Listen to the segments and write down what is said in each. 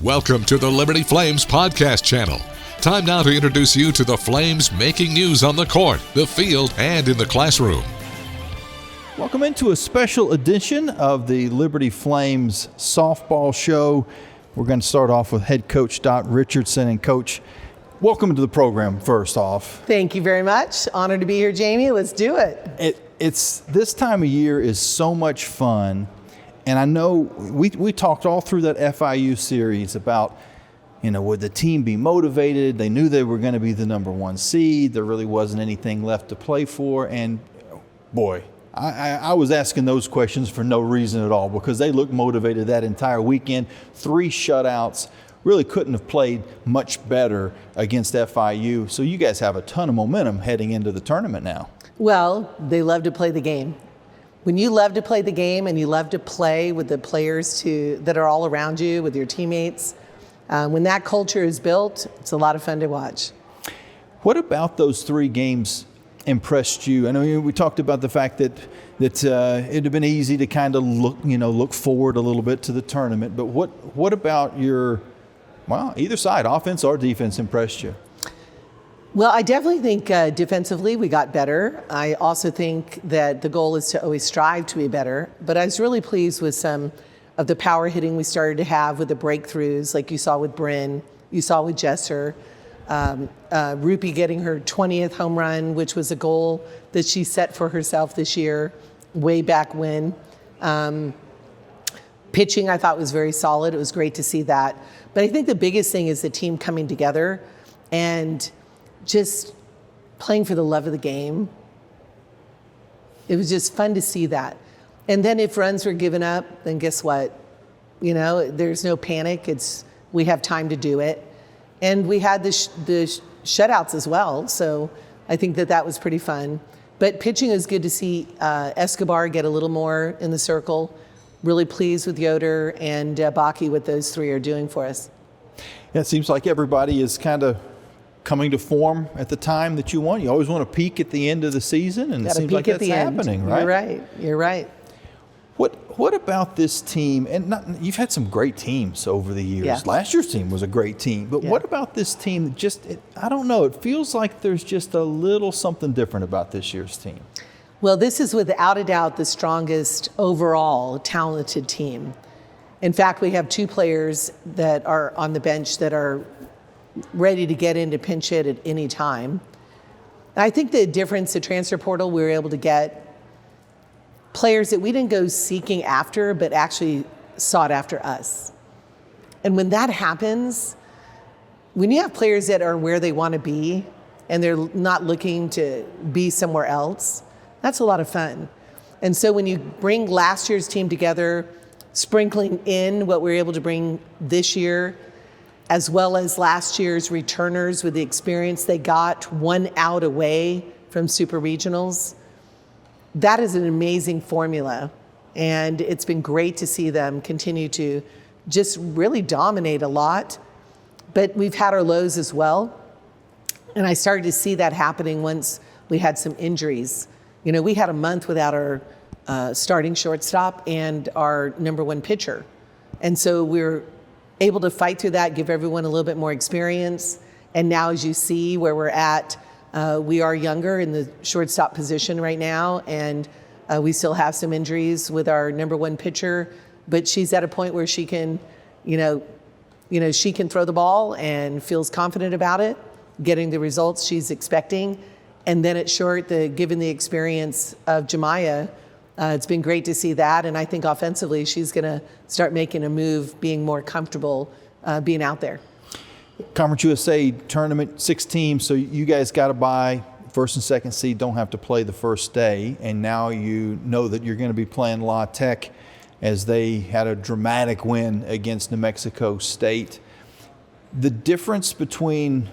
Welcome to the Liberty Flames podcast channel. Time now to introduce you to the Flames making news on the court, the field, and in the classroom. Welcome into a special edition of the Liberty Flames softball show. We're going to start off with Head Coach Dot Richardson. And Coach, welcome to the program first off. Thank you very much. Honored to be here, Jamie. Let's do it. It's this time of year is so much fun. And I know we talked all through that FIU series about, would the team be motivated? They knew they were going to be the number one seed. There really wasn't anything left to play for. And boy, I was asking those questions for no reason at all because they looked motivated that entire weekend. 3 shutouts. Really couldn't have played much better against FIU. So you guys have a ton of momentum heading into the tournament now. Well, they love to play the game. When you love to play the game and you love to play with the players that are all around you, with your teammates, when that culture is built, it's a lot of fun to watch. What about those 3 games impressed you? I know we talked about the fact that it'd have been easy to kind of look forward a little bit to the tournament. But what about either side, offense or defense, impressed you? Well, I definitely think defensively we got better. I also think that the goal is to always strive to be better. But I was really pleased with some of the power hitting we started to have with the breakthroughs, like you saw with Bryn, you saw with Jesser. Roupe getting her 20th home run, which was a goal that she set for herself this year, way back when. Pitching, I thought, was very solid. It was great to see that. But I think the biggest thing is the team coming together and just playing for the love of the game. It was just fun to see that. And then if runs were given up, then guess what? There's no panic. We have time to do it. And we had the shutouts as well. So I think that was pretty fun. But pitching is good to see Escobar get a little more in the circle. Really pleased with Yoder and Baki, what those 3 are doing for us. Yeah, it seems like everybody is kind of coming to form at the time that you want. You always want to peak at the end of the season, and it seems like that's happening, right? You're right. What about this team? And you've had some great teams over the years. Yeah. Last year's team was a great team, but what about this team? I don't know. It feels like there's just a little something different about this year's team. Well, this is without a doubt the strongest overall talented team. In fact, we have 2 players that are on the bench that are ready to get into pinch hit at any time. And I think the difference, the transfer portal, we were able to get players that we didn't go seeking after, but actually sought after us. And when that happens, when you have players that are where they want to be and they're not looking to be somewhere else, that's a lot of fun. And so when you bring last year's team together, sprinkling in what we were able to bring this year, as well as last year's returners with the experience they got 1 out away from super regionals, that is an amazing formula. And it's been great to see them continue to just really dominate a lot. But we've had our lows as well. And I started to see that happening once we had some injuries. We had a month without our starting shortstop and our number 1 pitcher. And so we're able to fight through that, give everyone a little bit more experience. And now, as you see where we're at, we are younger in the shortstop position right now, and we still have some injuries with our number 1 pitcher, but she's at a point where she can, she can throw the ball and feels confident about it, getting the results she's expecting. And then at short, given the experience of Jemiah, it's been great to see that. And I think offensively, she's going to start making a move, being more comfortable being out there. Conference USA tournament, 6 teams, so you guys got to bye. First and second seed don't have to play the first day. And now you know that you're going to be playing La Tech as they had a dramatic win against New Mexico State. The difference between,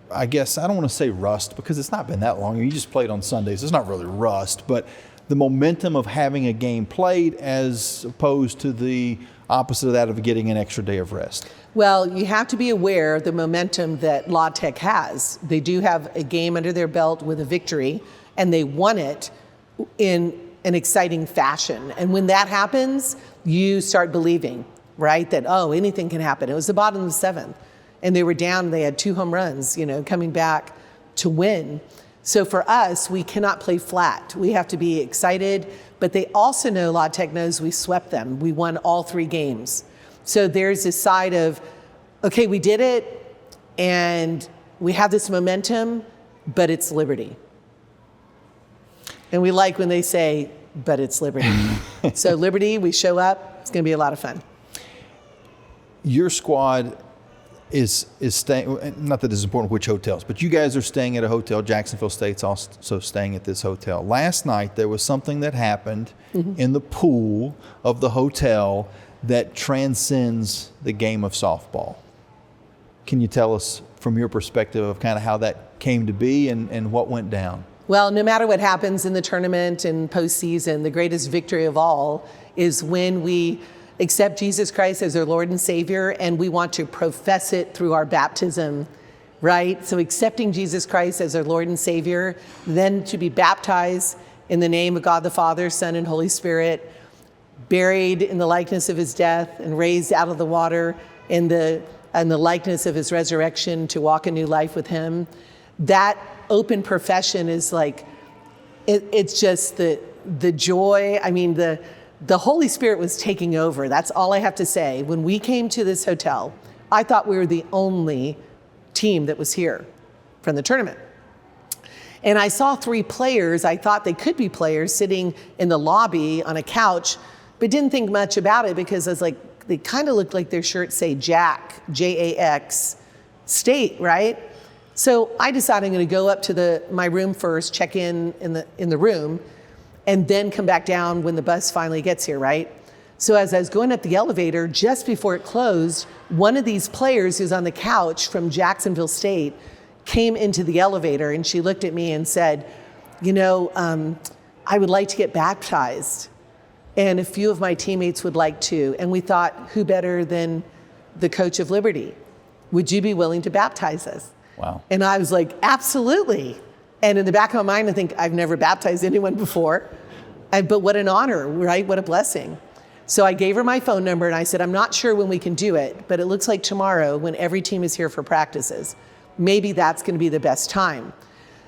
I guess, I don't want to say rust because it's not been that long. You just played on Sundays. It's not really rust, but the momentum of having a game played as opposed to the opposite of that of getting an extra day of rest. Well, you have to be aware of the momentum that La Tech has. They do have a game under their belt with a victory, and they won it in an exciting fashion. And when that happens, you start believing. right? That, oh, anything can happen. It was the bottom of the seventh. And they were down, they had 2 home runs, coming back to win. So for us, we cannot play flat. We have to be excited, but they also know, La Tech knows we swept them. We won all 3 games. So there's this side of, okay, we did it, and we have this momentum, but it's Liberty. And we like when they say, but it's Liberty. So Liberty, we show up, it's gonna be a lot of fun. Your squad is staying, not that it's important which hotels, but you guys are staying at a hotel. Jacksonville State's also staying at this hotel. Last night, there was something that happened in the pool of the hotel that transcends the game of softball. Can you tell us from your perspective of kind of how that came to be and what went down? Well, no matter what happens in the tournament and postseason, the greatest victory of all is when we accept Jesus Christ as our Lord and Savior, and we want to profess it through our baptism, right? So accepting Jesus Christ as our Lord and Savior, then to be baptized in the name of God the Father, Son, and Holy Spirit, buried in the likeness of his death and raised out of the water in the likeness of his resurrection to walk a new life with him. That open profession is like, it's just the joy. I mean, the Holy Spirit was taking over. That's all I have to say. When we came to this hotel, I thought we were the only team that was here from the tournament. And I saw 3 players. I thought they could be players sitting in the lobby on a couch, but didn't think much about it because I was like, they kind of looked like their shirts say Jack, J-A-X, State, right? So I decided I'm going to go up to my room first, check in the room, and then come back down when the bus finally gets here, right? So as I was going up the elevator, just before it closed, one of these players who's on the couch from Jacksonville State came into the elevator, and she looked at me and said, I would like to get baptized, and a few of my teammates would like to. And we thought, who better than the coach of Liberty? Would you be willing to baptize us? Wow. And I was like, absolutely. And in the back of my mind, I think, I've never baptized anyone before. But what an honor, right? What a blessing. So I gave her my phone number and I said, I'm not sure when we can do it, but it looks like tomorrow when every team is here for practices. Maybe that's going to be the best time.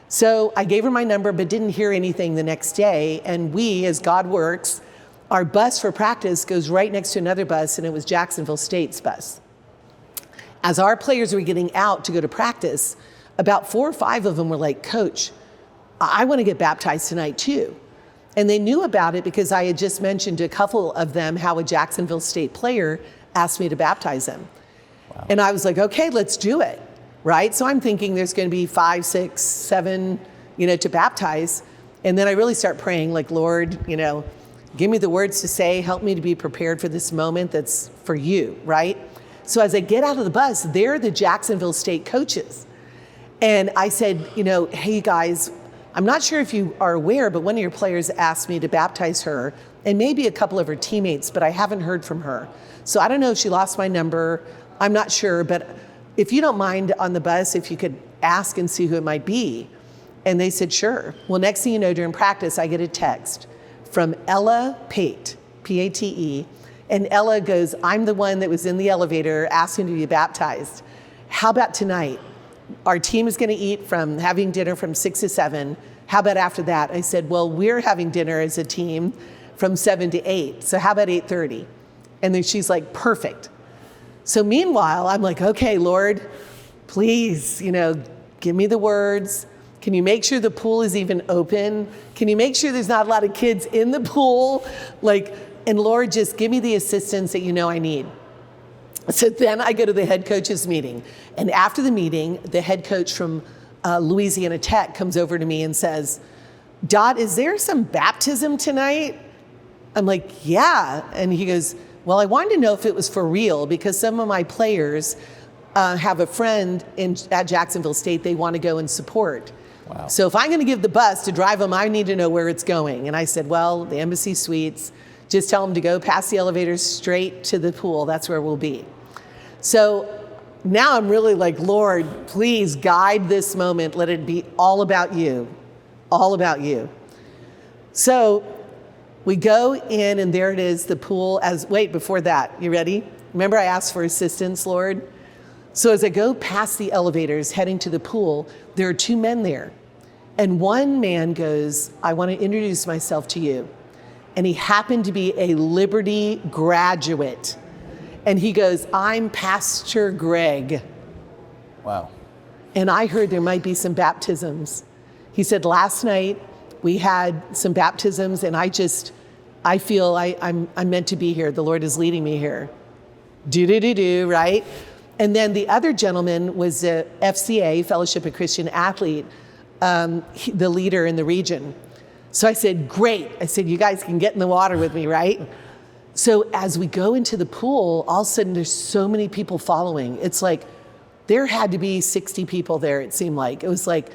So I gave her my number, but didn't hear anything the next day. And we, as God works, our bus for practice goes right next to another bus, and it was Jacksonville State's bus. As our players were getting out to go to practice, about 4 or 5 of them were like, Coach, I want to get baptized tonight too. And they knew about it because I had just mentioned to a couple of them how a Jacksonville State player asked me to baptize them. Wow. And I was like, okay, let's do it, right? So I'm thinking there's going to be 5, 6, 7, to baptize. And then I really start praying like, Lord, give me the words to say, help me to be prepared for this moment that's for you, right? So as I get out of the bus, they're the Jacksonville State coaches. And I said, hey guys, I'm not sure if you are aware, but one of your players asked me to baptize her and maybe a couple of her teammates, but I haven't heard from her. So I don't know if she lost my number. I'm not sure, but if you don't mind on the bus, if you could ask and see who it might be. And they said, sure. Well, next thing you know, during practice, I get a text from Ella Pate, P-A-T-E. And Ella goes, I'm the one that was in the elevator asking to be baptized. How about tonight? Our team is going to eat from having dinner from 6 to 7. How about after that? I said, well, we're having dinner as a team from 7 to 8. So how about 8:30? And then she's like, perfect. So meanwhile, I'm like, okay, Lord, please, give me the words. Can you make sure the pool is even open? Can you make sure there's not a lot of kids in the pool? And Lord, just give me the assistance that I need. So then I go to the head coach's meeting. And after the meeting, the head coach from Louisiana Tech comes over to me and says, Dot, is there some baptism tonight? I'm like, yeah. And he goes, well, I wanted to know if it was for real because some of my players have a friend at Jacksonville State they want to go and support. Wow. So if I'm going to give the bus to drive them, I need to know where it's going. And I said, well, the Embassy Suites, just tell them to go past the elevators straight to the pool. That's where we'll be. So now I'm really like, Lord, please guide this moment. Let it be all about you, all about you. So we go in and there it is, the pool before that, you ready? Remember I asked for assistance, Lord? So as I go past the elevators heading to the pool, there are two men there. And one man goes, I want to introduce myself to you. And he happened to be a Liberty graduate. And he goes, I'm Pastor Greg. Wow. And I heard there might be some baptisms. He said, last night we had some baptisms, and I feel I'm meant to be here. The Lord is leading me here. Do, right? And then the other gentleman was a FCA, Fellowship of Christian Athlete, the leader in the region. So I said, great. I said, you guys can get in the water with me, right? So as we go into the pool, all of a sudden there's so many people following. It's like, there had to be 60 people there, it seemed like. It was like,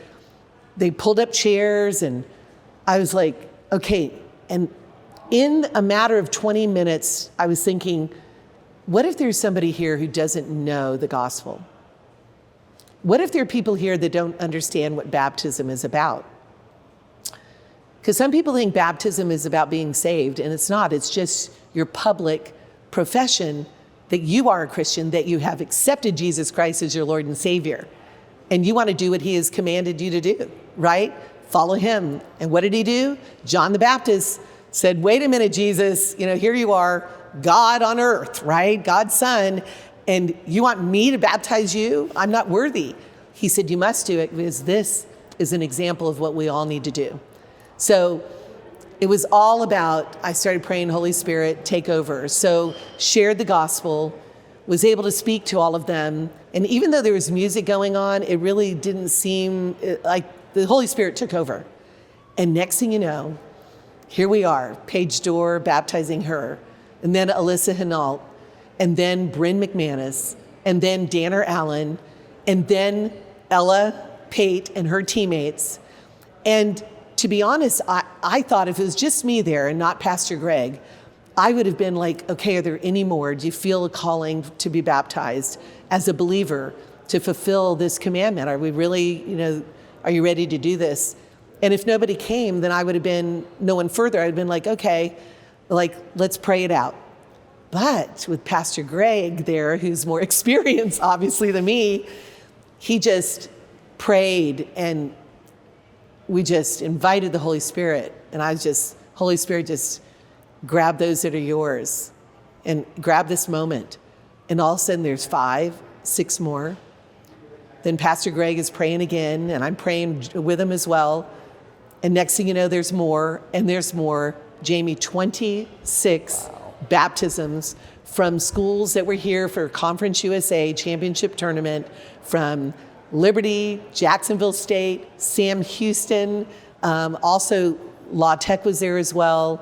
they pulled up chairs, and I was like, okay. And in a matter of 20 minutes, I was thinking, what if there's somebody here who doesn't know the gospel? What if there are people here that don't understand what baptism is about? Because some people think baptism is about being saved, and it's not. It's just your public profession that you are a Christian, that you have accepted Jesus Christ as your Lord and Savior. And you want to do what he has commanded you to do, right? Follow him. And what did he do? John the Baptist said, wait a minute, Jesus, here you are, God on earth, right? God's son. And you want me to baptize you? I'm not worthy. He said, you must do it, because this is an example of what we all need to do. So it was all about, I started praying, Holy Spirit, take over. So shared the gospel, was able to speak to all of them. And even though there was music going on, it really didn't seem like the Holy Spirit took over. And next thing you know, here we are, Paige Dorr baptizing her, and then Alyssa Hinault, and then Bryn McManus, and then Danner Allen, and then Ella Pate and her teammates. And to be honest, I thought if it was just me there and not Pastor Greg, I would have been like, okay, are there any more? Do you feel a calling to be baptized as a believer to fulfill this commandment? Are we really, are you ready to do this? And if nobody came, then I would have been no one further. I'd been like, okay, let's pray it out. But with Pastor Greg there, who's more experienced, obviously, than me, he just prayed, and we just invited the Holy Spirit. And Holy Spirit, just grab those that are yours and grab this moment. And all of a sudden there's 5, 6 more. Then Pastor Greg is praying again, and I'm praying with him as well. And next thing you know, there's more, and there's more. Jamie, 26 baptisms from schools that were here for Conference USA Championship Tournament, from Liberty, Jacksonville State, Sam Houston, also La Tech was there as well.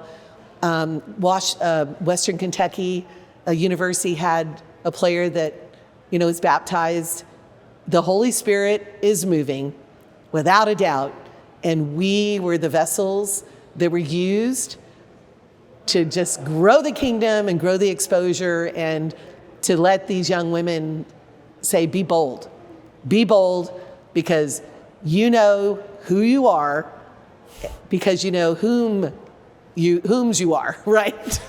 Western Kentucky University had a player that, was baptized. The Holy Spirit is moving, without a doubt, and we were the vessels that were used to just grow the kingdom and grow the exposure, and to let these young women say, be bold, because you know who you are, because you know whom's you are, right?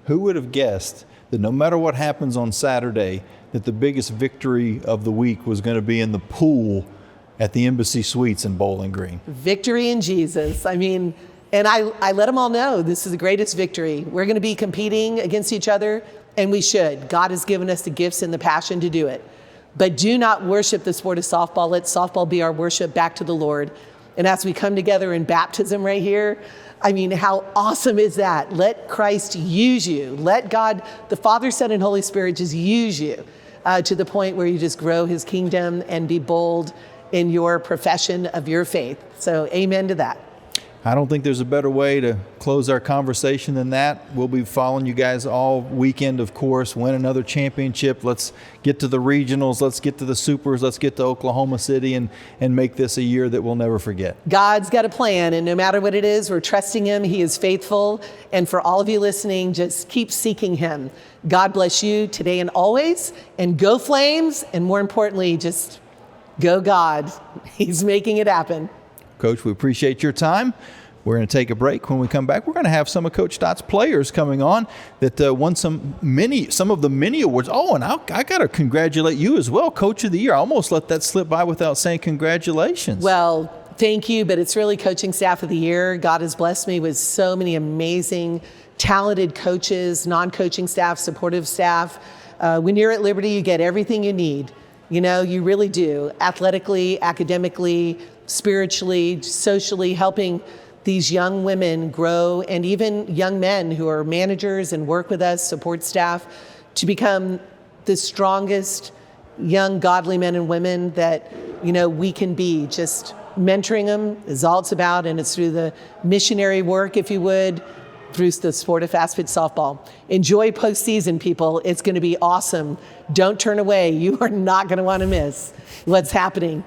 Who would have guessed that no matter what happens on Saturday, that the biggest victory of the week was going to be in the pool at the Embassy Suites in Bowling Green? Victory in Jesus. And I let them all know this is the greatest victory. We're going to be competing against each other, and we should. God has given us the gifts and the passion to do it. But do not worship the sport of softball. Let softball be our worship back to the Lord. And as we come together in baptism right here, how awesome is that? Let Christ use you. Let God, the Father, Son, and Holy Spirit just use you to the point where you just grow his kingdom and be bold in your profession of your faith. So amen to that. I don't think there's a better way to close our conversation than that. We'll be following you guys all weekend, of course. Win another championship. Let's get to the regionals. Let's get to the supers. Let's get to Oklahoma City and make this a year that we'll never forget. God's got a plan, and no matter what it is, we're trusting him. He is faithful. And for all of you listening, just keep seeking him. God bless you today and always. And go Flames. And more importantly, just go God. He's making it happen. Coach, we appreciate your time. We're going to take a break. When we come back, we're going to have some of Coach Dot's players coming on that won some of the many awards. Oh, and I got to congratulate you as well, Coach of the Year. I almost let that slip by without saying congratulations. Well, thank you, but it's really Coaching Staff of the Year. God has blessed me with so many amazing, talented coaches, non-coaching staff, supportive staff. When you're at Liberty, you get everything you need. You know, you really do. Athletically, academically, spiritually, socially, helping these young women grow, and even young men who are managers and work with us, support staff, to become the strongest young godly men and women that, you know, we can be. Just mentoring them is all it's about, and it's through the missionary work, if you would, through the sport of fast pitch softball. Enjoy postseason, people. It's going to be awesome. Don't turn away. You are not going to want to miss what's happening.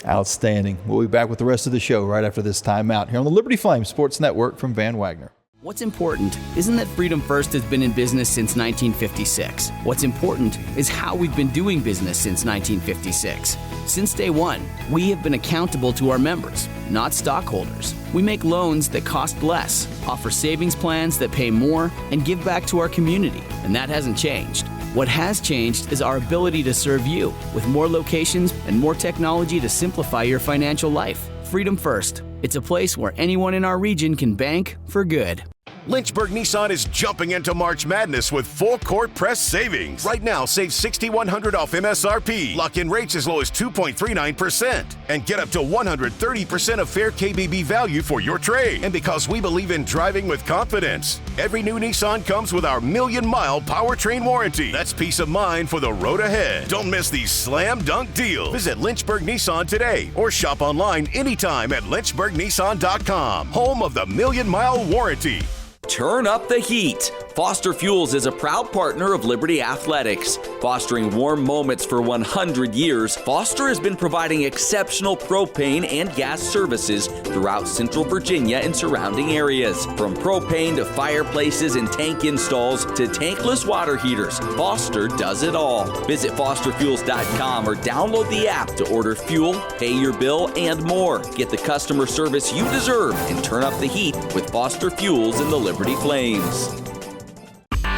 Outstanding. We'll be back with the rest of the show right after this timeout here on the Liberty Flames Sports Network from Van Wagner. What's important isn't that Freedom First has been in business since 1956. What's important is how we've been doing business since 1956. Since day one, we have been accountable to our members, not stockholders. We make loans that cost less, offer savings plans that pay more, and give back to our community, and that hasn't changed. What has changed is our ability to serve you with more locations and more technology to simplify your financial life. Freedom First. It's a place where anyone in our region can bank for good. Lynchburg Nissan is jumping into March Madness with full court press savings. Right now, save $6,100 off MSRP. Lock in rates as low as 2.39%. And get up to 130% of fair KBB value for your trade. And because we believe in driving with confidence, every new Nissan comes with our 1,000,000-mile powertrain warranty. That's peace of mind for the road ahead. Don't miss these slam dunk deals. Visit Lynchburg Nissan today or shop online anytime at lynchburgnissan.com. Home of the 1,000,000-mile warranty. Turn up the heat. Foster Fuels is a proud partner of Liberty Athletics. Fostering warm moments for 100 years, Foster has been providing exceptional propane and gas services throughout Central Virginia and surrounding areas. From propane to fireplaces and tank installs to tankless water heaters, Foster does it all. Visit fosterfuels.com or download the app to order fuel, pay your bill, and more. Get the customer service you deserve and turn up the heat with Foster Fuels in the Liberty Flames.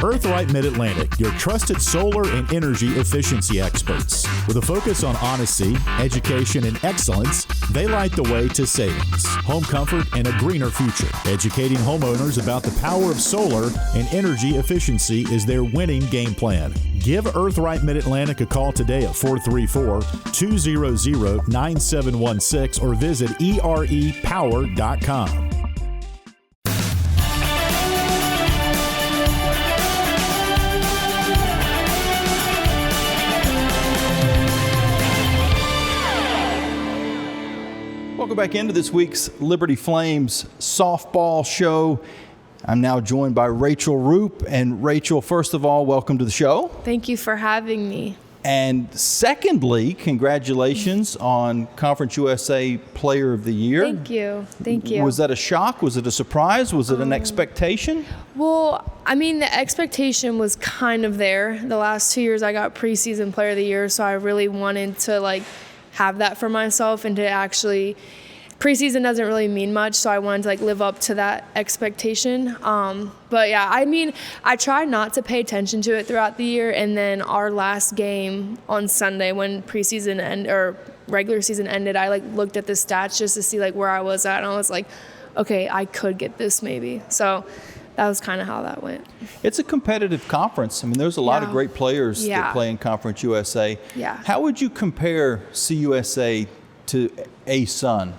Earthlight Mid-Atlantic, your trusted solar and energy efficiency experts. With a focus on honesty, education, and excellence, they light the way to savings, home comfort, and a greener future. Educating homeowners about the power of solar and energy efficiency is their winning game plan. Give Earthlight Mid-Atlantic a call today at 434-200-9716 or visit erepower.com. Welcome back into this week's Liberty Flames softball show. I'm now joined by Rachel Roupe. And Rachel, first of all, welcome to the show. Thank you for having me. And secondly, congratulations on Conference USA Player of the Year. Thank you. Thank you. Was that a shock? Was it a surprise? Was it an expectation? Well, I mean, the expectation was kind of there. The last 2 years I got preseason Player of the Year, so I really wanted to have that for myself and to actually, preseason doesn't really mean much, so I wanted to live up to that expectation. But yeah, I mean, I tried not to pay attention to it throughout the year, and then our last game on Sunday when regular season ended, I looked at the stats just to see where I was at, and I was like, okay, I could get this maybe. So that was kind of how that went. It's a competitive conference. I mean, there's a lot of great players that play in Conference USA. Yeah. How would you compare CUSA to ASUN?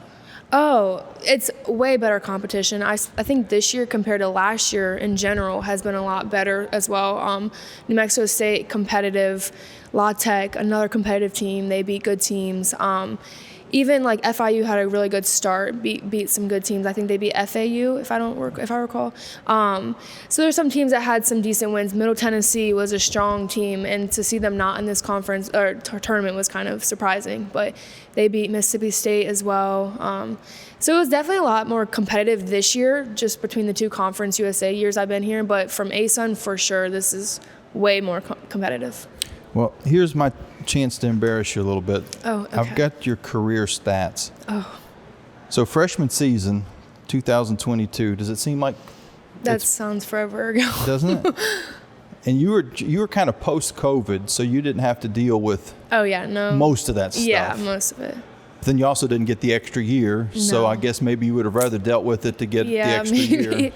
Oh, it's way better competition. I think this year compared to last year in general has been a lot better as well. New Mexico State, competitive. La Tech, another competitive team. They beat good teams. Even FIU had a really good start, beat some good teams. I think they beat FAU, if I recall. So there's some teams that had some decent wins. Middle Tennessee was a strong team, and to see them not in this conference or tournament was kind of surprising. But they beat Mississippi State as well. So it was definitely a lot more competitive this year, just between the two Conference USA years I've been here. But from ASUN, for sure, this is way more competitive. Well, here's my chance to embarrass you a little bit. Oh, okay. I've got your career stats. Oh. So freshman season, 2022. Does it seem like That sounds forever ago. Doesn't it? And you were kind of post-COVID, so you didn't have to deal with most of that stuff. Yeah, most of it. Then you also didn't get the extra year, so No. I guess maybe you would have rather dealt with it to get the extra year.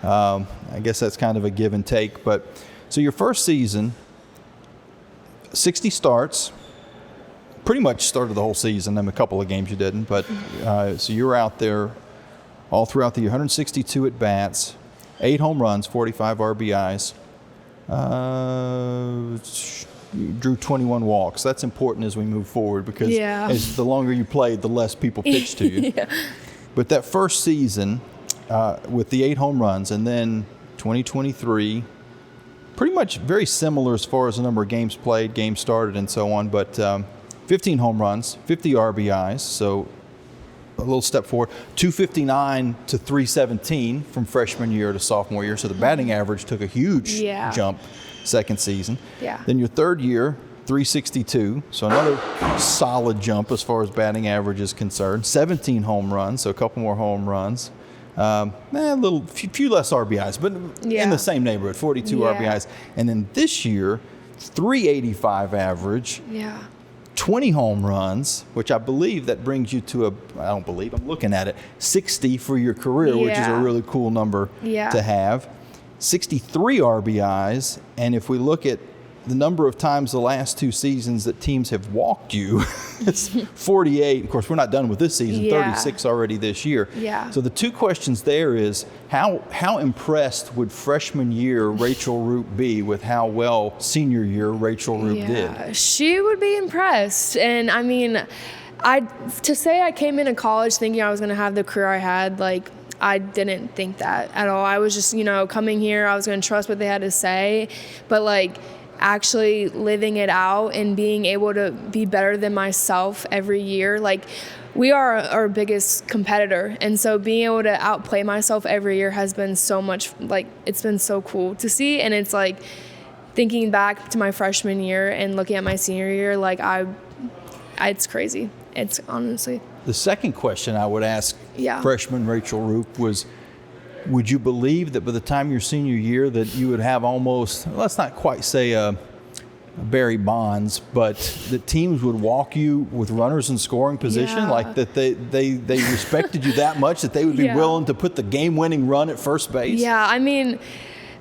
I guess that's kind of a give and take. But so your first season, 60 starts, pretty much started the whole season. I mean, a couple of games you didn't, but so you were out there all throughout the year, 162 at bats, 8 home runs, 45 RBIs. You drew 21 walks. That's important as we move forward because as the longer you played, the less people pitched to you. But that first season with the 8 home runs, and then 2023, pretty much very similar as far as the number of games played, games started, and so on, but 15 home runs, 50 RBIs, so a little step forward. 259 to 317 from freshman year to sophomore year, so the batting average took a huge jump second season. Then your third year, 362, so another solid jump as far as batting average is concerned. 17 home runs, so a couple more home runs. Few less RBIs, but in the same neighborhood, 42 RBIs. And then this year, 385 average. 20 home runs, which I believe that brings you to I'm looking at it, 60 for your career, which is a really cool number to have. 63 RBIs, and if we look at the number of times the last 2 seasons that teams have walked you, it's 48. Of course, we're not done with this season, 36 already this year. So the 2 questions there is, how impressed would freshman year Rachel Roupe be with how well senior year Rachel Roupe did? She would be impressed. And I mean, to say I came into college thinking I was going to have the career I had, like, I didn't think that at all. I was just, coming here, I was going to trust what they had to say. But, like, actually living it out and being able to be better than myself every year. Like, we are our biggest competitor. And so being able to outplay myself every year has been so much, like, it's been so cool to see. And it's like thinking back to my freshman year and looking at my senior year, like, it's crazy. It's honestly. The second question I would ask freshman Rachel Roupe was, would you believe that by the time your senior year that you would have almost, let's not quite say a Barry Bonds, but that teams would walk you with runners in scoring position, like that they respected you that much that they would be willing to put the game-winning run at first base? Yeah, I mean,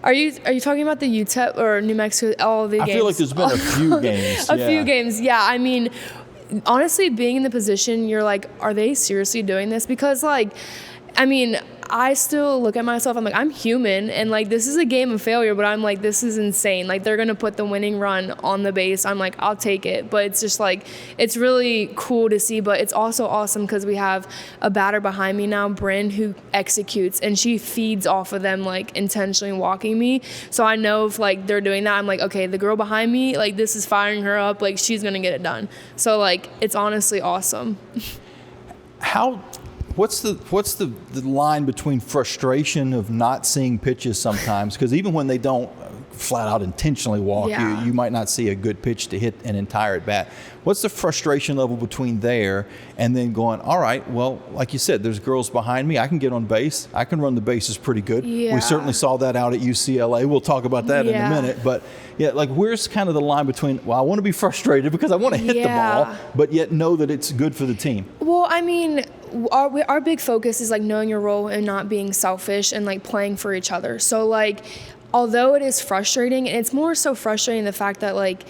are you talking about the UTEP or New Mexico, all the games? I feel like there's been a few games. Few games, I mean, honestly, being in the position, you're like, are they seriously doing this? Because, like, I mean, I still look at myself, I'm like, I'm human, and, like, this is a game of failure, but I'm like, this is insane. Like, they're going to put the winning run on the base. I'm like, I'll take it. But it's just, like, it's really cool to see, but it's also awesome because we have a batter behind me now, Bryn, who executes, and she feeds off of them, like, intentionally walking me. So I know if, like, they're doing that, I'm like, okay, the girl behind me, like, this is firing her up. Like, she's going to get it done. So, like, it's honestly awesome. What's the line between frustration of not seeing pitches sometimes? Because even when they don't flat out intentionally walk you might not see a good pitch to hit an entire at bat. What's the frustration level between there and then going, all right, well, like you said, there's girls behind me. I can get on base. I can run the bases pretty good. We certainly saw that out at UCLA. We'll talk about that in a minute. But like, where's kind of the line between, well, I want to be frustrated because I want to hit the ball, but yet know that it's good for the team? Well, I mean, our big focus is, like, knowing your role and not being selfish and, like, playing for each other. So, like, although it is frustrating, and it's more so frustrating the fact that, like,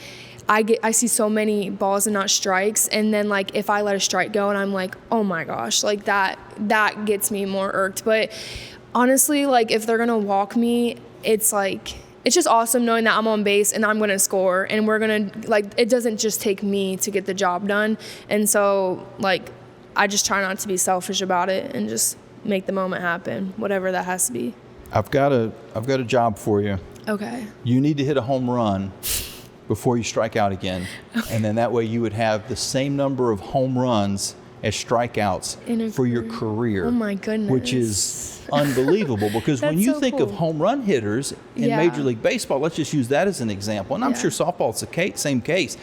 I see so many balls and not strikes, and then, like, if I let a strike go and I'm like, oh my gosh, like, that gets me more irked. But honestly, like, if they're gonna walk me, it's like, it's just awesome knowing that I'm on base and I'm gonna score, and we're gonna, like, it doesn't just take me to get the job done. And so, like, I just try not to be selfish about it and just make the moment happen, whatever that has to be. I've got a job for you. Okay. You need to hit a home run before you strike out again. And then that way you would have the same number of home runs as strikeouts for your career. Oh my goodness. Which is unbelievable, because when you think of home run hitters in Major League Baseball, let's just use that as an example. And I'm sure softball's the same case.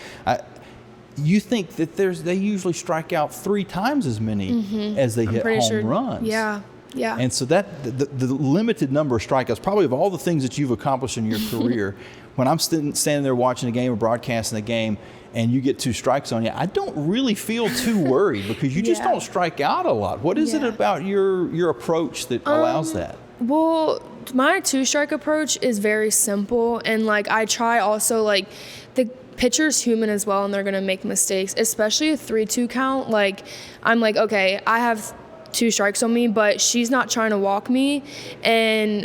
You think that they usually strike out 3 times as many as they hit home runs. Yeah. Yeah. And so that the limited number of strikeouts, probably of all the things that you've accomplished in your career, when I'm standing there watching a game or broadcasting a game and you get 2 strikes on you, I don't really feel too worried because you just don't strike out a lot. What is it about your approach that allows that? Well, my 2-strike approach is very simple, and like I try also, like, the pitcher's human as well, and they're gonna make mistakes, especially a 3-2 count. Like, I'm like, okay, I have 2 strikes on me, but she's not trying to walk me,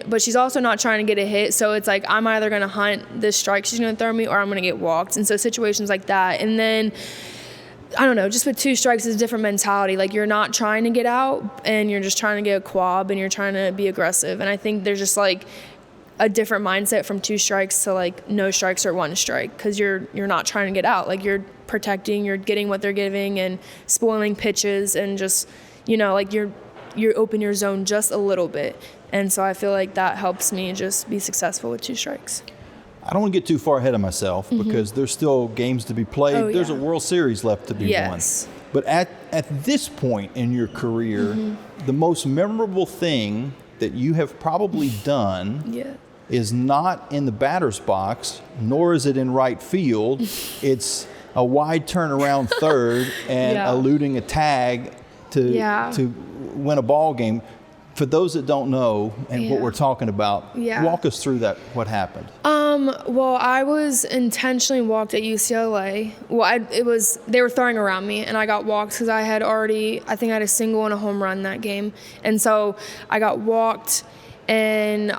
but she's also not trying to get a hit. So it's like I'm either gonna hunt this strike she's gonna throw me, or I'm gonna get walked. And so situations like that, and then I don't know, just with 2 strikes is a different mentality. Like, you're not trying to get out, and you're just trying to get a quab, and you're trying to be aggressive. And I think there's just like a different mindset from 2 strikes to like no strikes or 1 strike, because you're not trying to get out. Like, you're protecting, you're getting what they're giving and spoiling pitches, and just, you know, like you open your zone just a little bit. And so I feel like that helps me just be successful with 2 strikes. I don't want to get too far ahead of myself because there's still games to be played. There's a World Series left to be won. But at this point in your career, the most memorable thing that you have probably done is not in the batter's box, nor is it in right field. It's a wide turnaround third and eluding a tag to win a ball game. For those that don't know and what we're talking about, walk us through that. What happened? Well, I was intentionally walked at UCLA. Well, they were throwing around me, and I got walked because I think I had a single and a home run that game. And so I got walked, and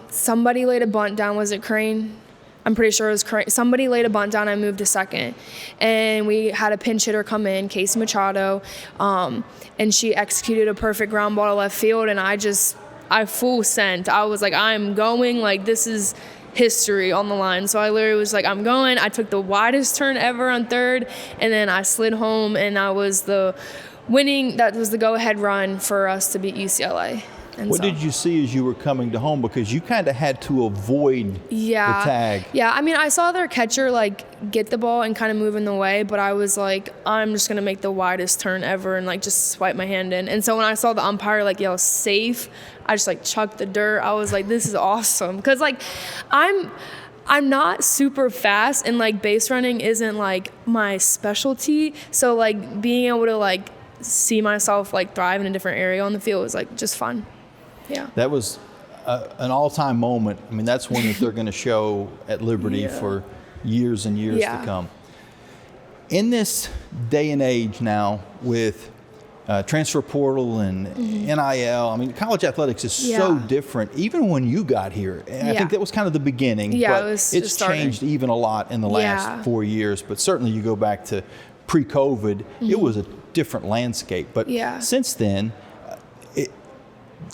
somebody laid a bunt down. Was it Crane? I'm pretty sure it was Crane. Somebody laid a bunt down. I moved to second, and we had a pinch hitter come in, Casey Machado, and she executed a perfect ground ball to left field, and I full sent. I was like, I'm going, like, this is history on the line. So I literally was like, I'm going. I took the widest turn ever on third, and then I slid home, and that was the go-ahead run for us to beat UCLA. What did you see as you were coming to home? Because you kind of had to avoid the tag. Yeah, I mean, I saw their catcher, like, get the ball and kind of move in the way, but I was like, I'm just going to make the widest turn ever and, like, just swipe my hand in. And so when I saw the umpire, like, yell, safe, I just, like, chucked the dirt. I was like, this is awesome. Because, like, I'm not super fast, and, like, base running isn't, like, my specialty. So, like, being able to, like, see myself, like, thrive in a different area on the field was, like, just fun. Yeah. That was an all-time moment. I mean, that's one that they're going to show at Liberty for years and years to come. In this day and age now with transfer portal and NIL, I mean, college athletics is so different. Even when you got here, and I think that was kind of the beginning, but it's changed even a lot in the last 4 years. But certainly you go back to pre-COVID, it was a different landscape. But since then,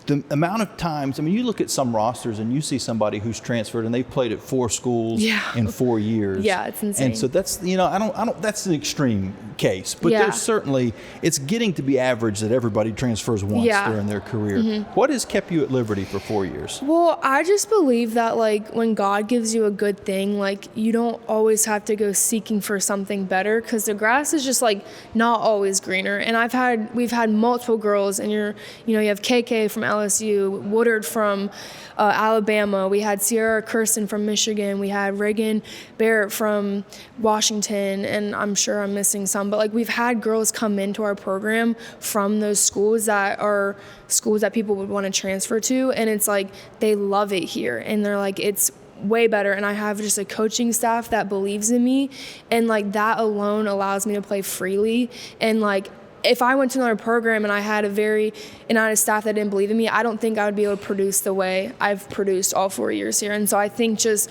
the amount of times, I mean, you look at some rosters and you see somebody who's transferred and they've played at 4 schools in 4 years. Yeah, it's insane. And so that's, you know, I don't, that's an extreme case, but there's certainly, it's getting to be average that everybody transfers once during their career. What has kept you at Liberty for 4 years? Well, I just believe that, like, when God gives you a good thing, like, you don't always have to go seeking for something better, because the grass is just, like, not always greener. And we've had multiple girls, and you have KK from LSU, Woodard from Alabama. We had Sierra Kirsten from Michigan. We had Reagan Barrett from Washington, and I'm sure I'm missing some. But, like, we've had girls come into our program from those schools that are schools that people would want to transfer to, and it's like they love it here, and they're like, it's way better. And I have just a coaching staff that believes in me, and, like, that alone allows me to play freely. And, like, if I went to another program and I had a staff that didn't believe in me, I don't think I would be able to produce the way I've produced all 4 years here. And so I think just,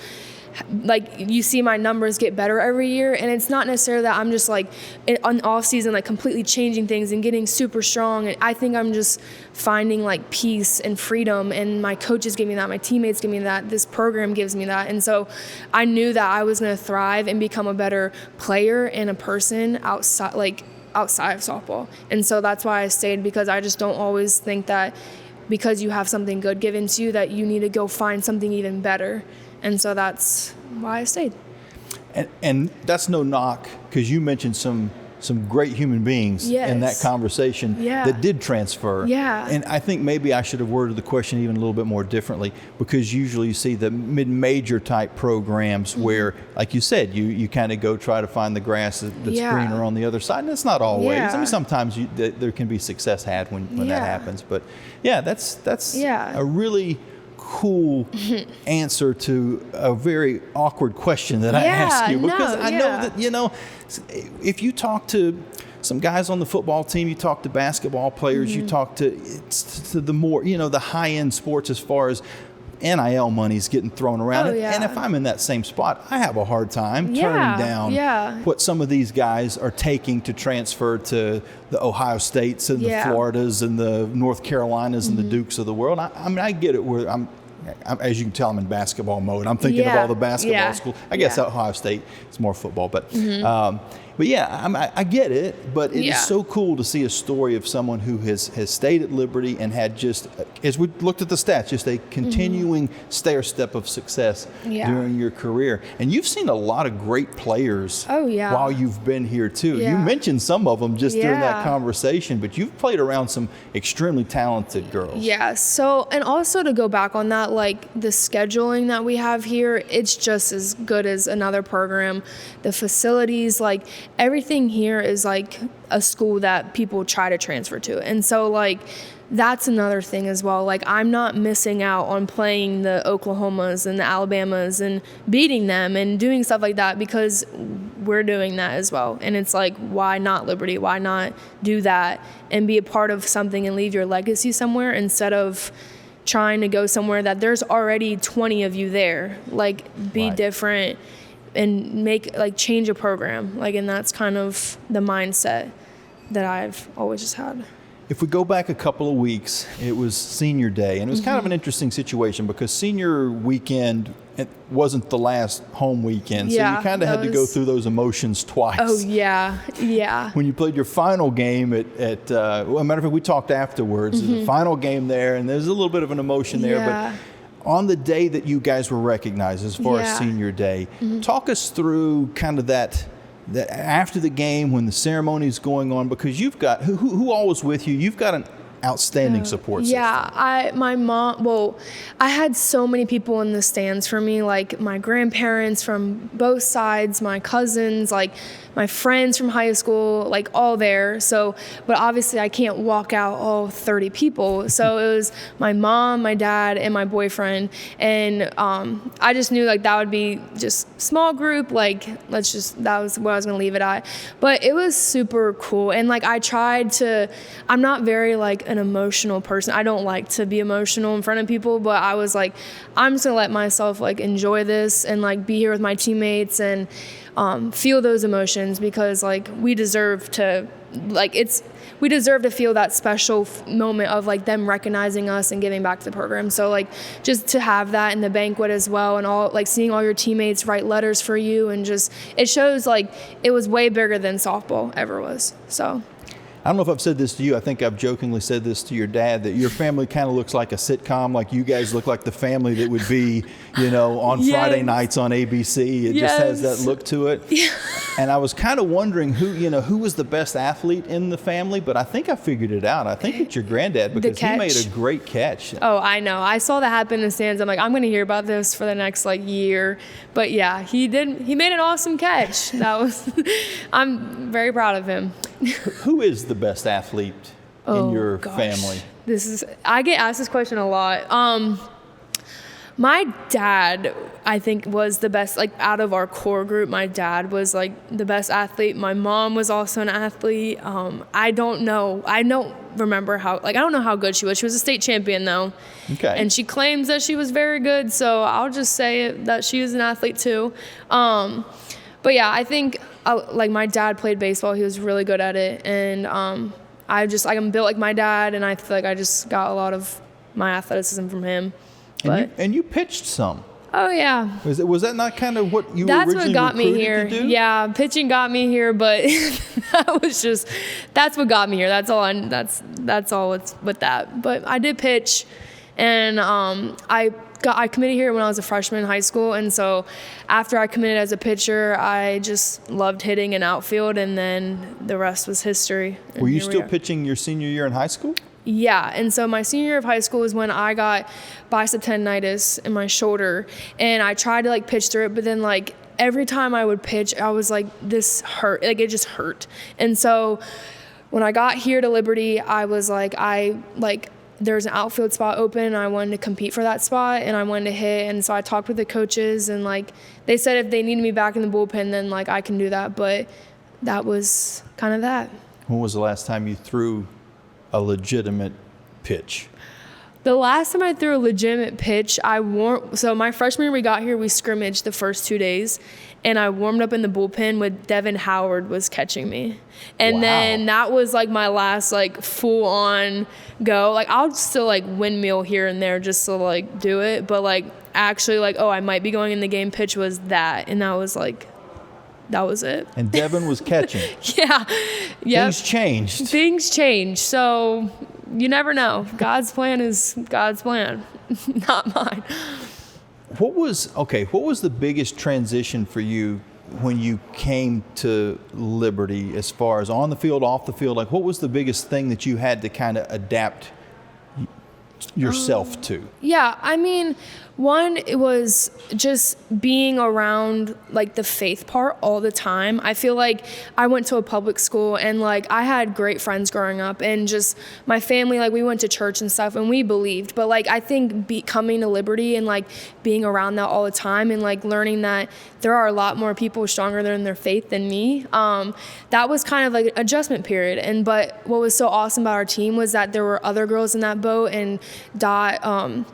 like, you see my numbers get better every year, and it's not necessarily that I'm just, like, on off season, like, completely changing things and getting super strong. And I think I'm just finding, like, peace and freedom, and my coaches give me that, my teammates give me that, this program gives me that. And so I knew that I was going to thrive and become a better player and a person outside of softball. And so that's why I stayed, because I just don't always think that because you have something good given to you that you need to go find something even better. And so that's why I stayed. And that's no knock, because you mentioned some some great human beings in that conversation that did transfer. Yeah. And I think maybe I should have worded the question even a little bit more differently, because usually you see the mid-major type programs where, like you said, you kind of go try to find the grass that's greener on the other side. And it's not always. I mean, sometimes there can be success had when that happens. But that's a really cool answer to a very awkward question that I asked you, because I know that, if you talk to some guys on the football team, you talk to basketball players, you talk to the more, the high-end sports as far as NIL money's getting thrown around. And if I'm in that same spot, I have a hard time turning down what some of these guys are taking to transfer to the Ohio States and the Floridas and the North Carolinas and the Dukes of the world. I mean, I get it where I'm, as you can tell, I'm in basketball mode. I'm thinking of all the basketball schools. I guess Ohio State is more football, but I get it. But it is so cool to see a story of someone who has stayed at Liberty and had just, as we looked at the stats, just a continuing stair step of success during your career. And you've seen a lot of great players while you've been here too. You mentioned some of them just during that conversation, but you've played around some extremely talented girls. Yeah. So, and also to go back on that, like the scheduling that we have here, it's just as good as another program. The facilities, like everything here is like a school that people try to transfer to. And so like that's another thing as well. Like I'm not missing out on playing the Oklahomas and the Alabamas and beating them and doing stuff like that, because we're doing that as well. And it's like, why not Liberty? Why not do that and be a part of something and leave your legacy somewhere, instead of trying to go somewhere that there's already 20 of you there. Like be different and change a program. And that's kind of the mindset that I've always just had. If we go back a couple of weeks, it was senior day, and it was kind of an interesting situation because senior weekend, it wasn't the last home weekend, so you kind of had to go through those emotions twice. Oh, yeah. When you played your final game at well, as a matter of fact, we talked afterwards, the final game there, and there's a little bit of an emotion there, but on the day that you guys were recognized as far as senior day, talk us through kind of that after the game when the ceremony is going on, because you've got who all was with you? You've got an outstanding support system. My mom, I had so many people in the stands for me, like my grandparents from both sides, my cousins, like my friends from high school, like all there. So, but obviously I can't walk out all 30 people. So it was my mom, my dad, and my boyfriend. And I just knew like that would be just small group, that was what I was going to leave it at. But it was super cool. And like I'm not very like an emotional person. I don't like to be emotional in front of people, but I was like, I'm just going to let myself like enjoy this and like be here with my teammates and feel those emotions, because like we deserve to feel that special moment of like them recognizing us and giving back to the program. So like just to have that in the banquet as well, and all like seeing all your teammates write letters for you, and just it shows like it was way bigger than softball ever was. So I don't know if I've said this to you. I think I've jokingly said this to your dad, that your family kind of looks like a sitcom. Like you guys look like the family that would be, on Friday nights on ABC. It just has that look to it. Yeah. And I was kind of wondering who was the best athlete in the family, but I think I figured it out. I think it's your granddad, because he made a great catch. Oh, I know. I saw that happen in the stands. I'm like, I'm going to hear about this for the next year. But yeah, he did. He made an awesome catch. I'm very proud of him. Who is the best athlete in your family? I get asked this question a lot. My dad, I think, was the best, out of our core group. My dad was the best athlete. My mom was also an athlete. I don't know. I don't remember how, I don't know how good she was. She was a state champion though. Okay. And she claims that she was very good. So I'll just say that she was an athlete too. But yeah, I think my dad played baseball. He was really good at it. And I'm built like my dad, and I feel like I just got a lot of my athleticism from him. And you pitched some. Oh yeah. Was that not kind of what you originally recruited to do? Yeah, pitching got me here, but that's what got me here. That's all it's with that. But I did pitch, and I I committed here when I was a freshman in high school, and so after I committed as a pitcher, I just loved hitting in outfield, and then the rest was history. Were you still pitching your senior year in high school? Yeah, and so my senior year of high school was when I got bicep tendinitis in my shoulder, and I tried to like pitch through it, but then like every time I would pitch, I was like, this hurt, like it just hurt. And so when I got here to Liberty, I was like, there's an outfield spot open, and I wanted to compete for that spot, and I wanted to hit. And so I talked with the coaches, and like they said if they needed me back in the bullpen, then like I can do that. But that was kind of that. When was the last time you threw a legitimate pitch? The last time I threw a legitimate pitch, so my freshman year we got here, we scrimmaged the first 2 days, and I warmed up in the bullpen with Devin Howard was catching me. And then that was like my last like full on go. Like I'll still like windmill here and there just to like do it, but like actually like, I might be going in the game pitch was that, and that was it. And Devin was catching. Yeah. Yep. Things changed. So you never know. God's plan is God's plan, not mine. What was the biggest transition for you when you came to Liberty as far as on the field, off the field? Like what was the biggest thing that you had to kind of adapt yourself to? Yeah, I mean, one, it was just being around like the faith part all the time. I feel like I went to a public school, and like I had great friends growing up, and just my family, like we went to church and stuff, and we believed. But like I think coming to Liberty and like being around that all the time, and like learning that there are a lot more people stronger in their faith than me, that was kind of like an adjustment period. But what was so awesome about our team was that there were other girls in that boat, and Dot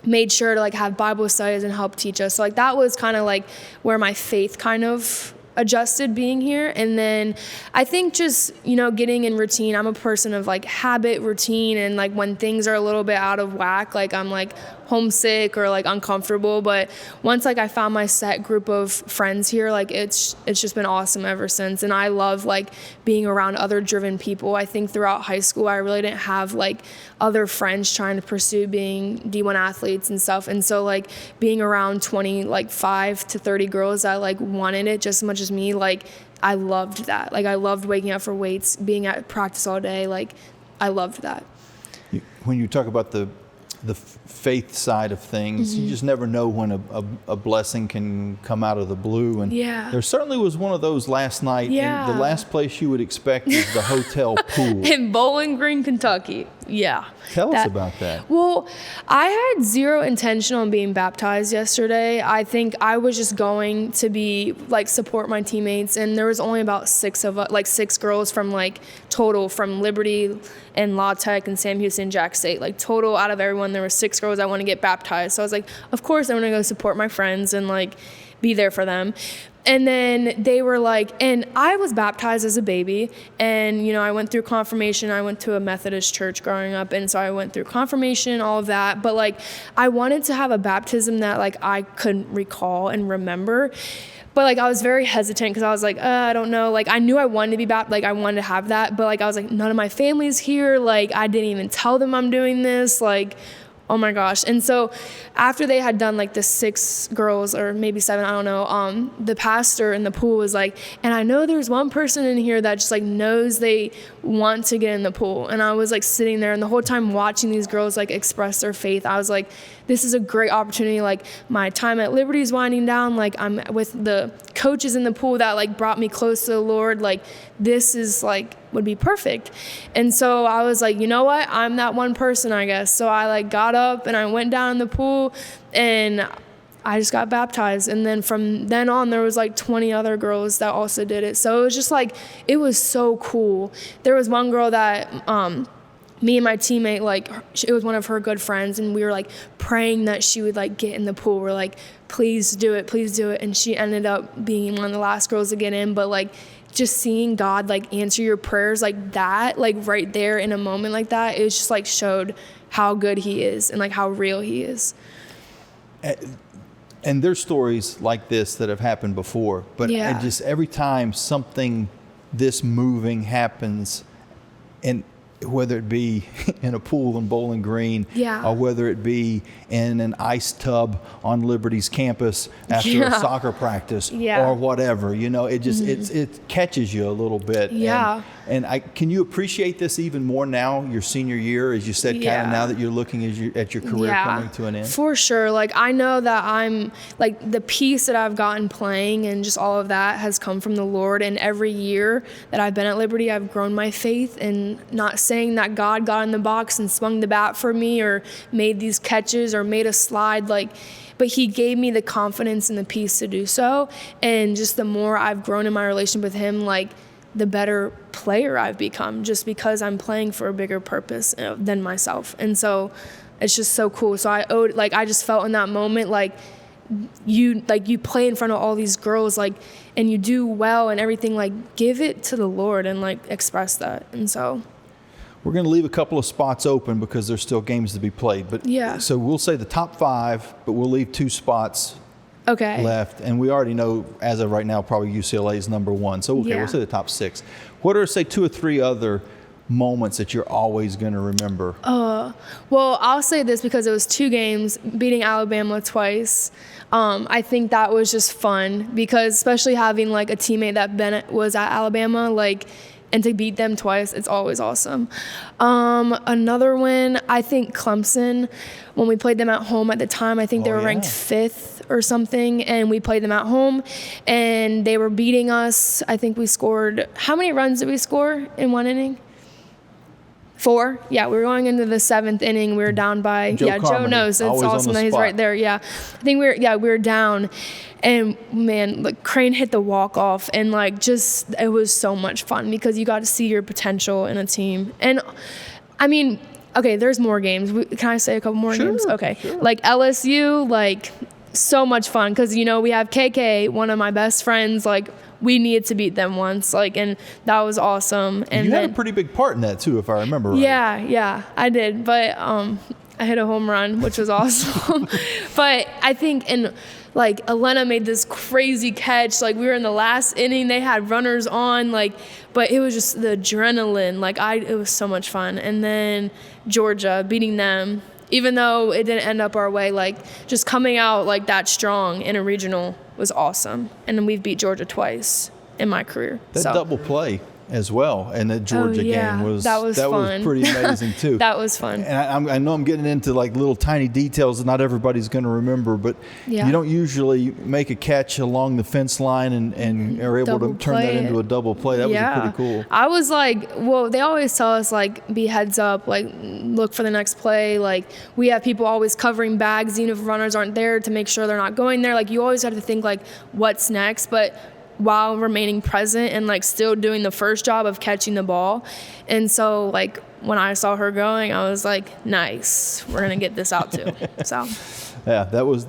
made sure to like have Bible studies and help teach us. So like that was kind of like where my faith kind of adjusted being here. And then I think just, getting in routine. I'm a person of like habit, routine, and like when things are a little bit out of whack, like I'm like homesick or like uncomfortable. But once like I found my set group of friends here, like it's just been awesome ever since. And I love like being around other driven people. I think throughout high school, I really didn't have like other friends trying to pursue being D1 athletes and stuff. And so like being around 25 to 30 girls that like wanted it just as much as me, like I loved that. Like I loved waking up for weights, being at practice all day. Like I loved that. When you talk about the faith side of things, you just never know when a blessing can come out of the blue. And there certainly was one of those last night. Yeah. And the last place you would expect is the hotel pool. In Bowling Green, Kentucky. Yeah. Tell us about that. Well, I had zero intention on being baptized yesterday. I think I was just going to be like support my teammates, and there was only about six girls from like total from Liberty and La Tech and Sam Houston, Jack State. Like total out of everyone, there were 6 girls I want to get baptized. So I was like, of course I want to go support my friends and like be there for them. And then they were like, and I was baptized as a baby, and I went through confirmation. I went to a Methodist church growing up, and so I went through confirmation, all of that. But like I wanted to have a baptism that like I couldn't recall and remember. But like I was very hesitant because I was like, I don't know. Like I knew I wanted to be baptized, like I wanted to have that, but like I was like, none of my family's here. Like I didn't even tell them I'm doing this. Like, oh my gosh. And so after they had done like the 6 girls or maybe 7, I don't know, the pastor in the pool was like, and I know there's one person in here that just like knows they want to get in the pool. And I was like sitting there, and the whole time watching these girls like express their faith, I was like, this is a great opportunity. Like my time at Liberty is winding down. Like I'm with the coaches in the pool that like brought me close to the Lord. Like this is like would be perfect. And so I was like, you know what? I'm that one person, I guess. So I like got up and I went down in the pool, and I just got baptized. And then from then on, there was like 20 other girls that also did it. So it was just like, it was so cool. There was one girl that me and my teammate, like it was one of her good friends, and we were like praying that she would like get in the pool. We're like, please do it, please do it. And she ended up being one of the last girls to get in. But like just seeing God like answer your prayers like that, like right there in a moment like that, it just like showed how good he is and like how real he is. And there's stories like this that have happened before, but just every time something this moving happens, and whether it be in a pool in Bowling Green, Yeah. or whether it be in an ice tub on Liberty's campus after a soccer practice, Yeah. or whatever. It just it catches you a little bit. Yeah. And can you appreciate this even more now, your senior year, as you said, kind Yeah. of now that you're looking at your career coming to an end? For sure. Like, I know that I'm, like, the peace that I've gotten playing and just all of that has come from the Lord. And every year that I've been at Liberty, I've grown my faith, and not saying that God got in the box and swung the bat for me or made these catches or made a slide, but he gave me the confidence and the peace to do so. And just the more I've grown in my relationship with him, the better player I've become, just because I'm playing for a bigger purpose than myself. And so it's just so cool. So I just felt in that moment, you play in front of all these girls, and you do well and everything, give it to the Lord and express that. And so we're going to leave a couple of spots open because there's still games to be played. But Yeah. So we'll say the top 5, but we'll leave 2 spots okay. left. And we already know, as of right now, probably UCLA is number 1. So Yeah. we'll say the top 6. What are, say, 2 or 3 other moments that you're always going to remember? Well, I'll say this because it was 2 games, beating Alabama twice. I think that was just fun because, especially having a teammate that Bennett was at Alabama, and to beat them twice, it's always awesome. Another win, I think Clemson, when we played them at home at the time, I think they were ranked 5th or something, and we played them at home, and they were beating us. I think we scored, how many runs did we score in 1 inning? 4? Yeah, we were going into the 7th inning. We were down by, Joe knows. It's awesome that he's right there. Yeah. I think we were down, and man, Crane hit the walk-off, and it was so much fun because you got to see your potential in a team. And I mean, okay, there's more games. Can I say a couple more games? Okay. Sure. LSU, so much fun because, we have KK, one of my best friends, we needed to beat them once, and that was awesome. And you had a pretty big part in that too, if I remember right. Yeah, I did. But I hit a home run, which was awesome. But I think Elena made this crazy catch. We were in the last inning. They had runners on. But it was just the adrenaline. It was so much fun. And then Georgia, beating them, even though it didn't end up our way, just coming out that strong in a regional was awesome. And then we've beat Georgia twice in my career. That double play as well, and the Georgia game was fun. Was pretty amazing too. That was fun. And I know I'm getting into little tiny details that not everybody's going to remember, but you don't usually make a catch along the fence line and are able to turn that into a double play. That was pretty cool. I was they always tell us be heads up, look for the next play. We have people always covering bags even if runners aren't there to make sure they're not going there. You always have to think what's next, but while remaining present and still doing the first job of catching the ball. And so when I saw her going, I was nice, we're gonna get this out too. So yeah, that was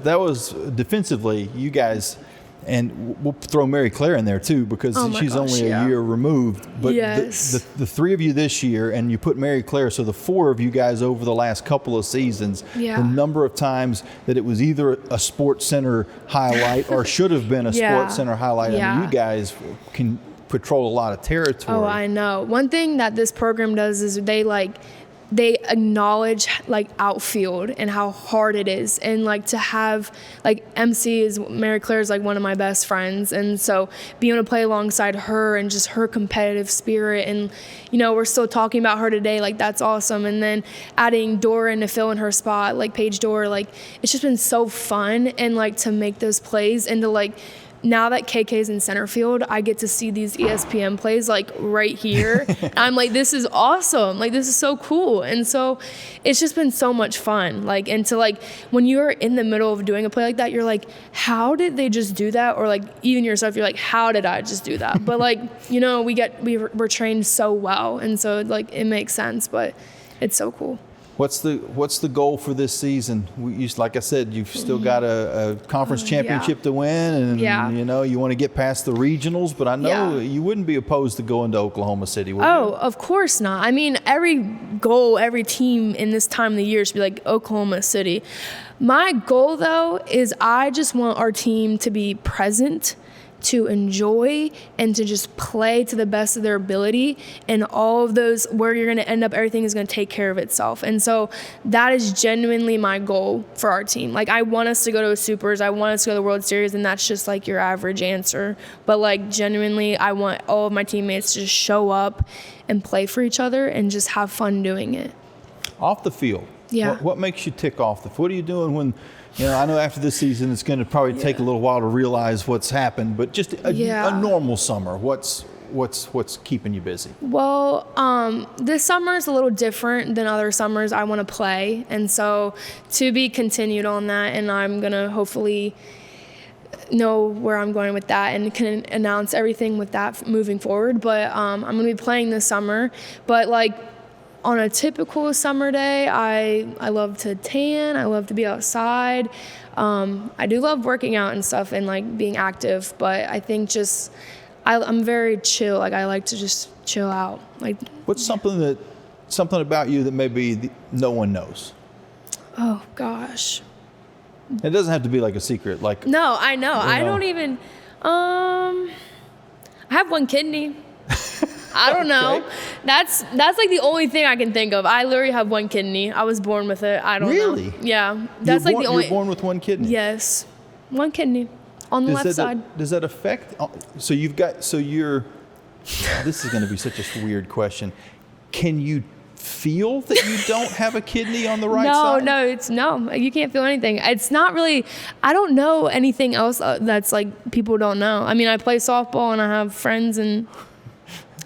defensively, you guys, and we'll throw Mary Claire in there too because she's only a year removed. But the 3 of you this year, and you put Mary Claire, so the 4 of you guys over the last couple of seasons, the number of times that it was either a Sports Center highlight or should have been a Sports Center highlight. I mean, you guys can patrol a lot of territory. Oh, I know. One thing that this program does is they acknowledge outfield and how hard it is, and to have MC is Mary Claire is one of my best friends, and so being able to play alongside her and just her competitive spirit, and we're still talking about her today, that's awesome. And then adding Dora to fill in her spot, Paige Dora, it's just been so fun, and to make those plays, and to now that KK's in center field, I get to see these ESPN plays right here. I'm this is awesome. This is so cool. And so it's just been so much fun. And to when you're in the middle of doing a play like that, you're how did they just do that? Or even yourself, you're how did I just do that? But we're trained so well. And so it makes sense, but it's so cool. What's the goal for this season? Like I said, you've still got a conference championship to win, and you want to get past the regionals. But I know you wouldn't be opposed to going to Oklahoma City, would you? Oh, of course not. I mean, every goal, every team in this time of the year should be Oklahoma City. My goal, though, is I just want our team to be present, to enjoy and to just play to the best of their ability, and all of those, where you're going to end up, everything is going to take care of itself. And so that is genuinely my goal for our team. Like, I want us to go to a Supers, I want us to go to the World Series, and that's just like your average answer. But like, genuinely, I want all of my teammates to just show up and play for each other and just have fun doing it. Off the field, what makes you tick off the field? What are you doing when, I know after this season it's going to probably take a little while to realize what's happened, but just a normal summer, what's keeping you busy? Well, this summer is a little different than other summers. I want to play, and so to be continued on that, and I'm going to hopefully know where I'm going with that and can announce everything with that moving forward. But I'm going to be playing this summer. But like, on a typical summer day, I love to tan. I love to be outside. I do love working out and stuff and like being active, but I think just I'm very chill. Like, I like to just chill out. Like, what's something about you that maybe no one knows? Oh gosh. It doesn't have to be like a secret. Like, no, I know. I don't even. I have one kidney. I don't know. Okay. That's like the only thing I can think of. I literally have one kidney. I was born with it. I don't know. Really? Yeah. That's like the only. You're born with one kidney? Yes. One kidney on the left side. Does that affect? So you're. This is going to be such a weird question. Can you feel that you don't have a kidney on the right side? No, you can't feel anything. It's not really, I don't know anything else that's like people don't know. I mean, I play softball and I have friends and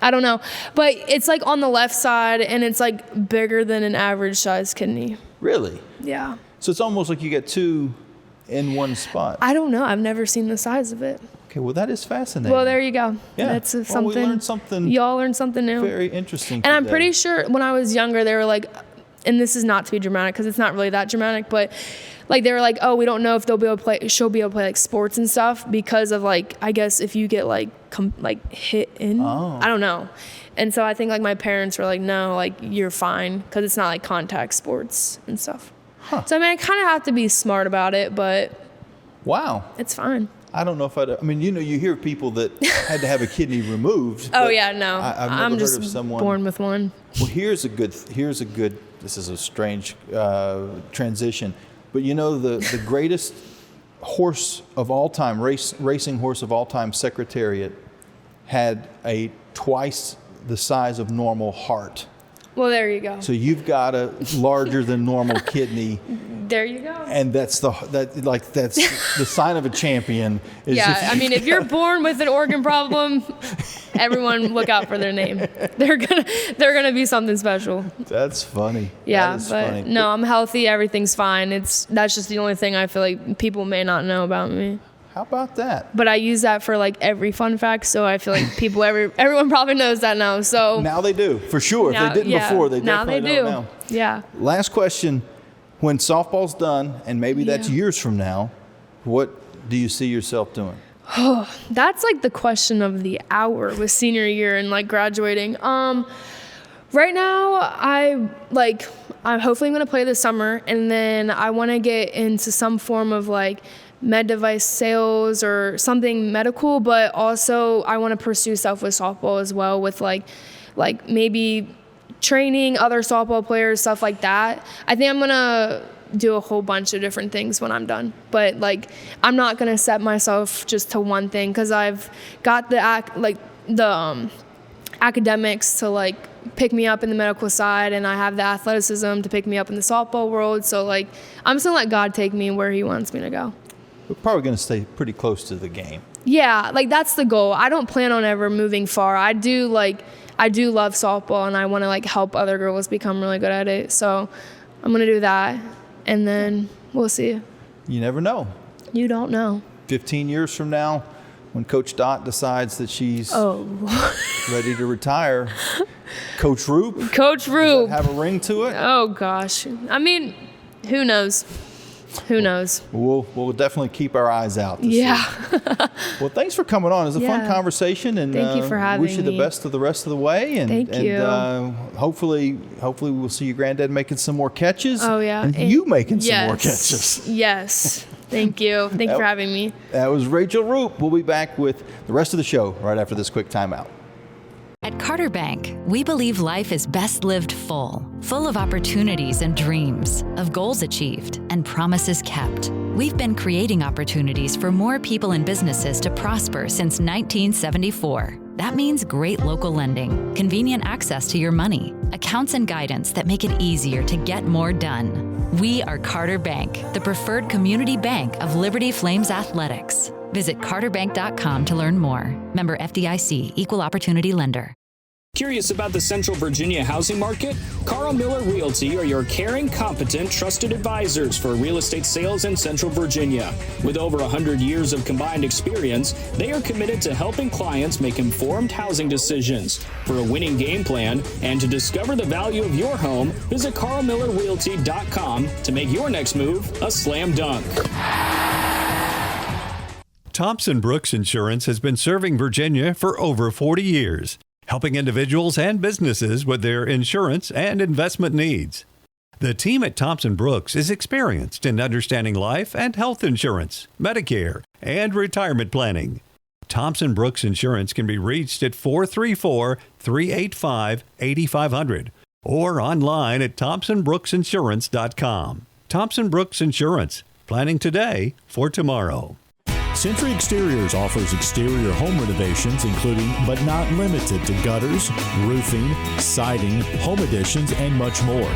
I don't know, but it's like on the left side and it's like bigger than an average size kidney. Really? Yeah. So it's almost like you got two in one spot. I don't know. I've never seen the size of it. Okay, well, that is fascinating. Well, there you go. Yeah. That's something. We learned something. Y'all learned something new. Very interesting. And I'm pretty sure when I was younger, they were like, and this is not to be dramatic because it's not really that dramatic, but like they were like, oh, we don't know if she'll be able to play like sports and stuff because of like, I guess if you get like hit in, I don't know. And so I think like my parents were like, no, like you're fine because it's not like contact sports and stuff. Huh. So I mean, I kind of have to be smart about it, but wow, it's fine. I don't know if I mean, you hear people that had to have a kidney removed. Oh yeah, no. I've never I'm just heard of someone born with one. Well, here's a good, this is a strange transition, but the greatest horse of all time, racing horse of all time, Secretariat, had a twice the size of normal heart. Well, there you go. So you've got a larger than normal kidney. There you go. And that's the sign of a champion. Yeah, I mean, if you're born with an organ problem, everyone look out for their name. They're gonna be something special. That's funny. Yeah, but funny. No, I'm healthy. Everything's fine. That's just the only thing I feel like people may not know about me. How about that? But I use that for like every fun fact, so I feel like everyone probably knows that now. So now they do, for sure. If they didn't before, they definitely know now. Yeah. Last question. When softball's done, and maybe that's years from now, what do you see yourself doing? Oh, that's like the question of the hour with senior year and like graduating. Right now, I'm hopefully going to play this summer, and then I want to get into some form of like med device sales or something medical, but also I want to pursue stuff with softball as well with like maybe training other softball players, stuff like that. I think I'm going to do a whole bunch of different things when I'm done. But like, I'm not going to set myself just to one thing because I've got the academics to like pick me up in the medical side, and I have the athleticism to pick me up in the softball world. So like, I'm just going to let God take me where he wants me to go. We're probably going to stay pretty close to the game. Yeah, like that's the goal. I don't plan on ever moving far. I do love softball, and I want to like help other girls become really good at it. So I'm going to do that, and then we'll see. You never know. You don't know. 15 years from now, when Coach Dot decides that she's ready to retire, Coach Roupe. Coach Roupe. Does that have a ring to it? Oh, gosh. I mean, who knows? Who knows? We'll definitely keep our eyes out. Yeah. Well, thanks for coming on. It was a fun conversation, and thank you for having me. Wish you the best of the rest of the way. And, thank you. Hopefully we'll see your granddad making some more catches. Oh yeah. And you making some more catches. Yes. Thank you. Thank you for having me. That was Rachel Roupe. We'll be back with the rest of the show right after this quick timeout. At Carter Bank, we believe life is best lived full of opportunities and dreams, of goals achieved and promises kept. We've been creating opportunities for more people and businesses to prosper since 1974. That means great local lending, convenient access to your money, accounts and guidance that make it easier to get more done. We are Carter Bank, the preferred community bank of Liberty Flames Athletics. Visit carterbank.com to learn more. Member FDIC, Equal Opportunity Lender. Curious about the Central Virginia housing market? Carl Miller Realty are your caring, competent, trusted advisors for real estate sales in Central Virginia. With over 100 years of combined experience, they are committed to helping clients make informed housing decisions. For a winning game plan and to discover the value of your home, visit carlmillerrealty.com to make your next move a slam dunk. Thompson Brooks Insurance has been serving Virginia for over 40 years. Helping individuals and businesses with their insurance and investment needs. The team at Thompson Brooks is experienced in understanding life and health insurance, Medicare, and retirement planning. Thompson Brooks Insurance can be reached at 434-385-8500 or online at thompsonbrooksinsurance.com. Thompson Brooks Insurance, planning today for tomorrow. Century Exteriors offers exterior home renovations, including but not limited to gutters, roofing, siding, home additions, and much more.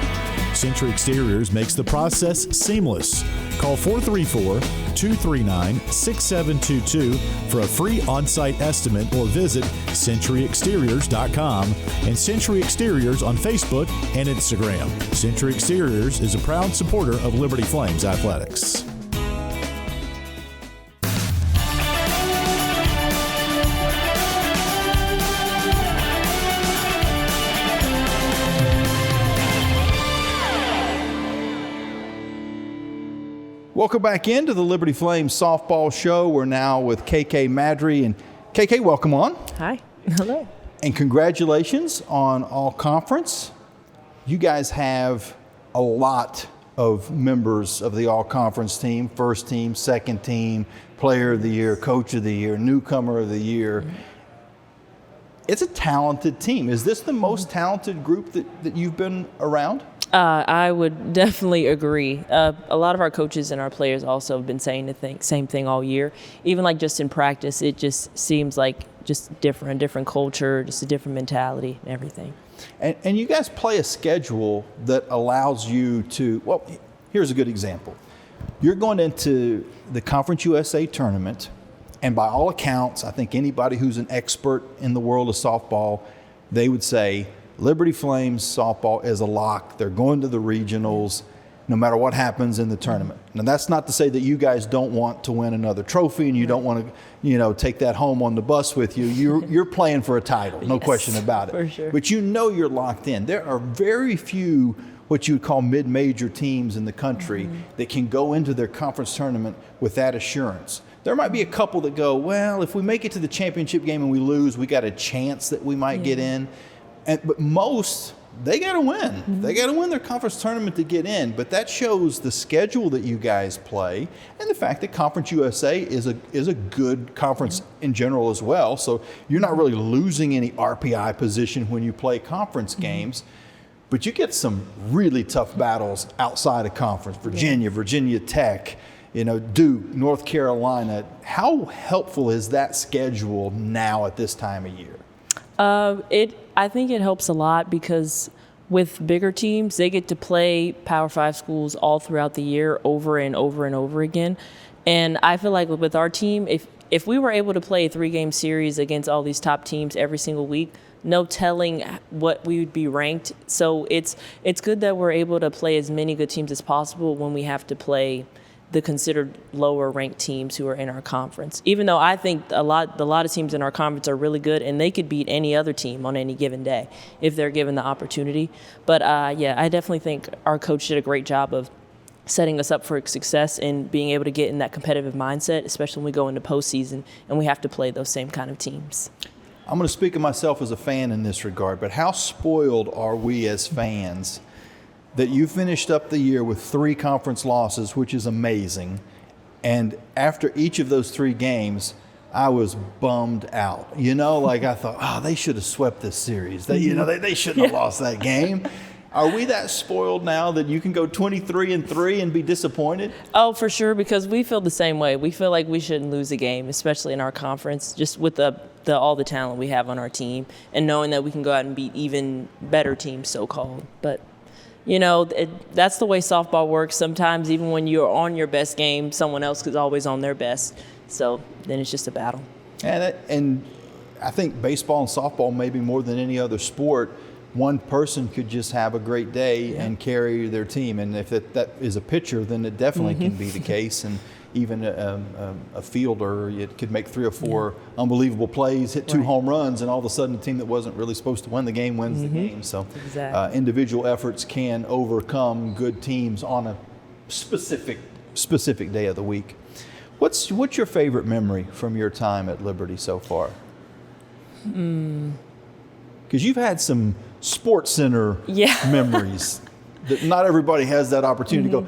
Century Exteriors makes the process seamless. Call 434-239-6722 for a free on-site estimate or visit centuryexteriors.com and Century Exteriors on Facebook and Instagram. Century Exteriors is a proud supporter of Liberty Flames Athletics. Welcome back into the Liberty Flames softball show. We're now with KK Madrey. And KK, welcome on. Hi. Hello. And congratulations on All Conference. You guys have a lot of members of the All Conference team, first team, second team, player of the year, coach of the year, newcomer of the year. Mm-hmm. It's a talented team. Is this the most talented group that you've been around? I would definitely agree. A lot of our coaches and our players also have been saying the same thing all year. Even like just in practice, it just seems like just different culture, just a different mentality and everything. And you guys play a schedule that allows you to, well, here's a good example. You're going into the Conference USA tournament, and by all accounts, I think anybody who's an expert in the world of softball, they would say, Liberty Flames softball is a lock. They're going to the regionals no matter what happens in the tournament. Now, that's not to say that you guys don't want to win another trophy and you don't want to, take that home on the bus with you. You're playing for a title, no question about it. For sure. But you're locked in. There are very few what you would call mid-major teams in the country that can go into their conference tournament with that assurance. There might be a couple that go, well, if we make it to the championship game and we lose, we got a chance that we might get in. But most, they got to win. Mm-hmm. They got to win their conference tournament to get in. But that shows the schedule that you guys play and the fact that Conference USA is a good conference in general as well. So you're not really losing any RPI position when you play conference games. But you get some really tough battles outside of conference. Virginia, Virginia Tech, Duke, North Carolina. How helpful is that schedule now at this time of year? I think it helps a lot because with bigger teams, they get to play Power 5 schools all throughout the year over and over and over again. And I feel like with our team, if we were able to play a 3-game series against all these top teams every single week, no telling what we would be ranked. So it's good that we're able to play as many good teams as possible when we have to play the considered lower ranked teams who are in our conference. Even though I think a lot of teams in our conference are really good and they could beat any other team on any given day if they're given the opportunity. But I definitely think our coach did a great job of setting us up for success and being able to get in that competitive mindset, especially when we go into postseason and we have to play those same kind of teams. I'm going to speak of myself as a fan in this regard, but how spoiled are we as fans that you finished up the year with 3 conference losses, which is amazing, And after each of those 3 games, I was bummed out. You know, like I thought, they should have swept this series. They shouldn't have lost that game. Are we that spoiled now that you can go 23-3 and be disappointed? Oh, for sure, because we feel the same way. We feel like we shouldn't lose a game, especially in our conference, just with all the talent we have on our team and knowing that we can go out and beat even better teams, so-called. But, that's the way softball works. Sometimes even when you're on your best game, someone else is always on their best. So then it's just a battle. And I think baseball and softball, maybe more than any other sport, one person could just have a great day and carry their team. And if that is a pitcher, then it definitely can be the case. And even a fielder, it could make 3 or 4 unbelievable plays, hit 2 home runs, and all of a sudden the team that wasn't really supposed to win the game wins the game. So individual efforts can overcome good teams on a specific day of the week. What's your favorite memory from your time at Liberty so far? Because you've had some Sports Center memories that not everybody has that opportunity to go.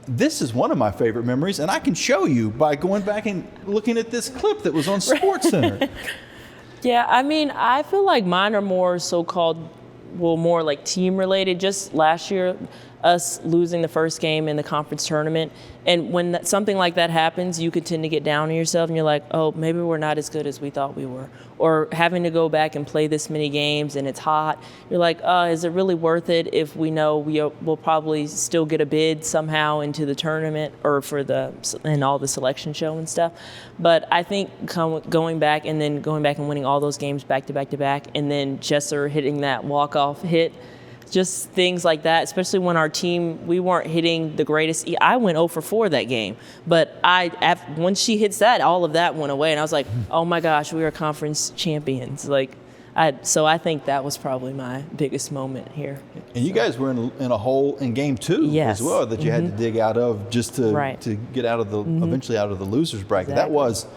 This is one of my favorite memories, and I can show you by going back and looking at this clip that was on Sports Center. Yeah, I mean, I feel like mine are more more like team related. Just last year, us losing the first game in the conference tournament. And when something like that happens, you could tend to get down on yourself and you're like, oh, maybe we're not as good as we thought we were. Or having to go back and play this many games and it's hot. You're like, is it really worth it if we know we'll probably still get a bid somehow into the tournament or and all the selection show and stuff. But I think going back and winning all those games back to back to back, and then Jesser hitting that walk-off hit, just things like that, especially when our team, we weren't hitting the greatest. I went 0 for 4 that game, but once she hits that, all of that went away, and I was like, oh my gosh, we are conference champions. So I think that was probably my biggest moment here. And you guys were in a hole in game 2 as well that you had to dig out of just to get out of the eventually out of the losers bracket. Exactly. That was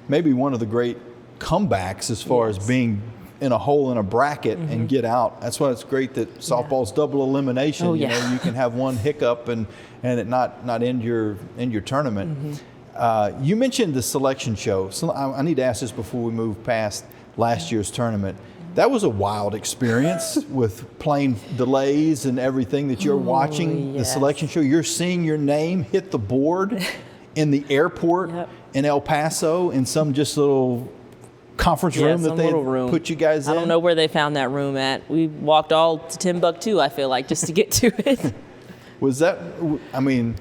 maybe one of the great comebacks as far as being in a hole in a bracket and get out. That's why it's great that softball's double elimination. You know, you can have one hiccup and it not end your tournament. You mentioned the selection show. So I need to ask this before we move past last year's tournament. That was a wild experience with plane delays and everything that you're watching the selection show. You're seeing your name hit the board in the airport in El Paso in some just little conference room that they put you guys in? I don't know where they found that room at. We walked all to Timbuktu, I feel like, just to get to it. Was that, I mean,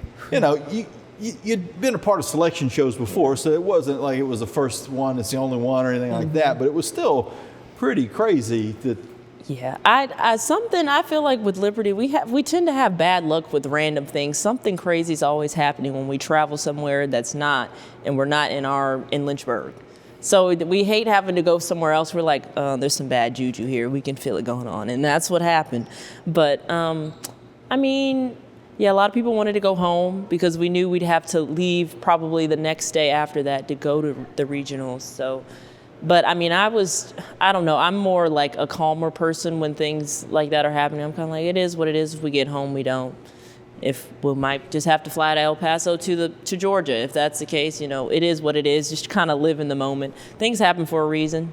you'd been a part of selection shows before, so it wasn't like it was the first one, it's the only one or anything like that, but it was still pretty crazy that. Yeah, I feel like with Liberty, we tend to have bad luck with random things. Something crazy is always happening when we travel somewhere and we're not in Lynchburg. So we hate having to go somewhere else. We're like, there's some bad juju here. We can feel it going on. And that's what happened. But, I mean, a lot of people wanted to go home because we knew we'd have to leave probably the next day after that to go to the regionals. So, but, I mean, I don't know. I'm more like a calmer person when things like that are happening. I'm kind of like, it is what it is. If we get home, we don't. If we might just have to fly to El Paso to Georgia, if that's the case, it is what it is. Just kind of live in the moment. Things happen for a reason.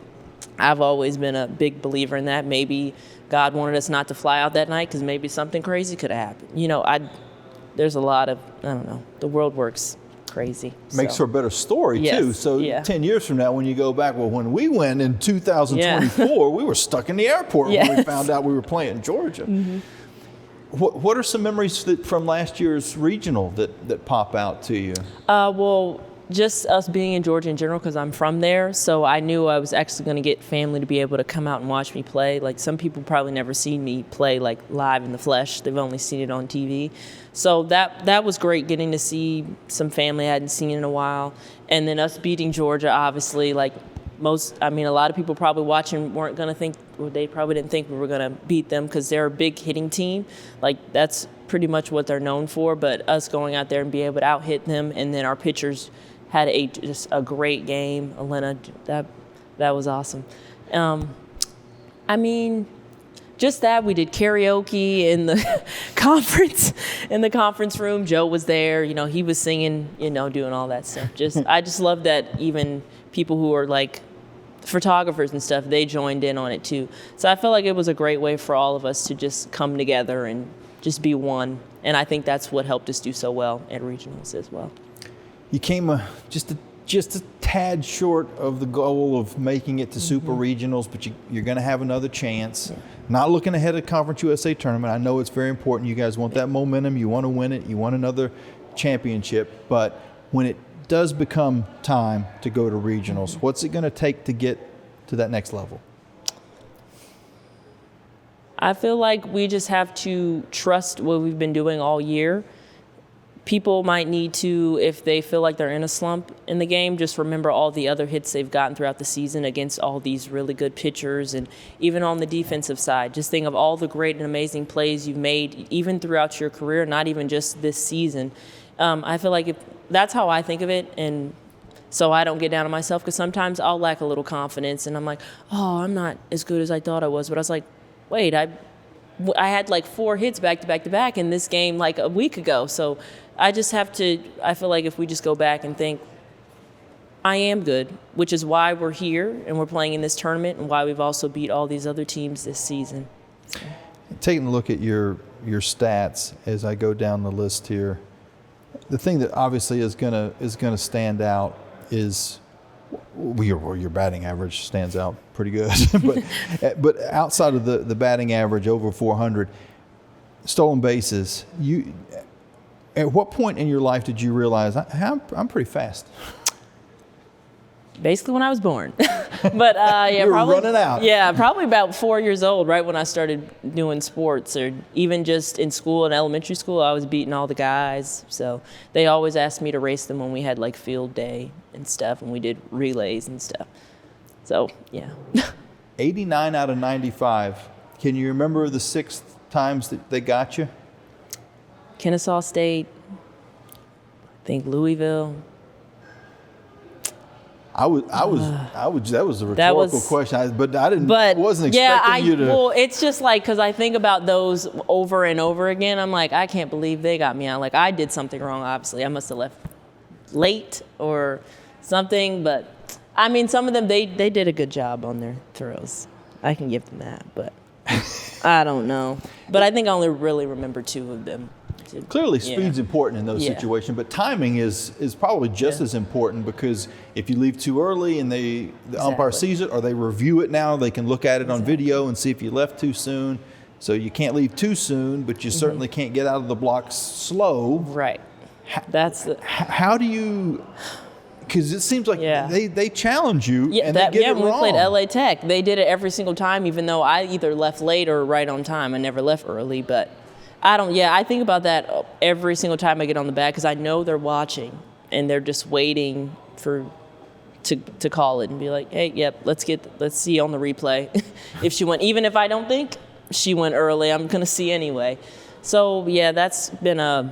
I've always been a big believer in that. Maybe God wanted us not to fly out that night because maybe something crazy could have happened. There's a lot of, I don't know, the world works crazy. Makes for a better story, too. So 10 years from now, when you go back, when we went in 2024, we were stuck in the airport when we found out we were playing Georgia. What are some memories from last year's regional that pop out to you? Well, just us being in Georgia in general, because I'm from there, so I knew I was actually going to get family to be able to come out and watch me play. Like, some people probably never seen me play like live in the flesh. They've only seen it on TV. So that was great, getting to see some family I hadn't seen in a while. And then us beating Georgia, obviously, like a lot of people probably watching weren't going to think, or they probably didn't think we were going to beat them because they're a big hitting team. Like, that's pretty much what they're known for. But us going out there and be able to out-hit them, and then our pitchers had just a great game. Elena, that was awesome. I mean, just that. We did karaoke in the conference room. Joe was there. You know, he was singing. You know, doing all that stuff. I just love that even people who are like photographers and stuff, they joined in on it too. So I felt like it was a great way for all of us to just come together and just be one. And I think that's what helped us do so well at regionals as well. You came just a tad short of the goal of making it to Super Regionals, but you're going to have another chance. Yeah. Not looking ahead at Conference USA Tournament. I know it's very important. You guys want that momentum. You want to win it. You want another championship. But when it does become time to go to regionals, what's it going to take to get to that next level? I feel like we just have to trust what we've been doing all year. People might need to, if they feel like they're in a slump in the game, just remember all the other hits they've gotten throughout the season against all these really good pitchers, and even on the defensive side. Just think of all the great and amazing plays you've made, even throughout your career, not even just this season. I feel like that's how I think of it, and so I don't get down on myself, because sometimes I'll lack a little confidence, and I'm like, oh, I'm not as good as I thought I was. But I was like, wait, I had like 4 hits back to back to back in this game like a week ago. So I just have to, I feel like if we just go back and think, I am good, which is why we're here and we're playing in this tournament and why we've also beat all these other teams this season. So. Taking a look at your stats as I go down the list here, the thing that obviously is gonna stand out is your batting average stands out pretty good. but outside of the batting average over 400, stolen bases, at what point in your life did you realize I'm pretty fast? Basically when I was born. But yeah, you were probably running out. Yeah, probably about 4 years old, right when I started doing sports, or even just in school, in elementary school, I was beating all the guys. So they always asked me to race them when we had like field day and stuff, and we did relays and stuff. So yeah. 89 out of 95. Can you remember the 6 times that they got you? Kennesaw State, I think Louisville. That was a rhetorical question, but I wasn't expecting you to. Well, it's just like, because I think about those over and over again. I'm like, I can't believe they got me out. Like, I did something wrong, obviously. I must have left late or something. But, I mean, some of them, they did a good job on their throws. I can give them that, but I don't know. But I think I only really remember 2 of them. Clearly, speed's important in those situations, but timing is probably just as important, because if you leave too early and the umpire sees it, or they review it now, they can look at it on video and see if you left too soon. So you can't leave too soon, but you certainly can't get out of the blocks slow. Right. How do you? Because it seems like they challenge you and they get it wrong. When we played LA Tech, they did it every single time, even though I either left late or right on time. I never left early, but. I think about that every single time I get on the bat, because I know they're watching and they're just waiting to call it and be like, hey, yep, let's see on the replay if she went. Even if I don't think she went early, I'm gonna see anyway. So yeah, that's been I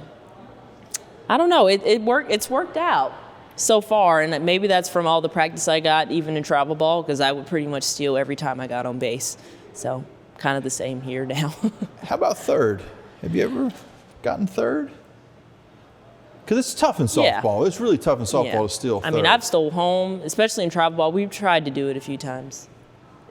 don't know, it's worked out so far, and maybe that's from all the practice I got even in travel ball, because I would pretty much steal every time I got on base. So kind of the same here now. How about third? Have you ever gotten third? Because it's tough in softball. Yeah. It's really tough in softball to steal third. I mean, I've stole home, especially in travel ball. We've tried to do it a few times.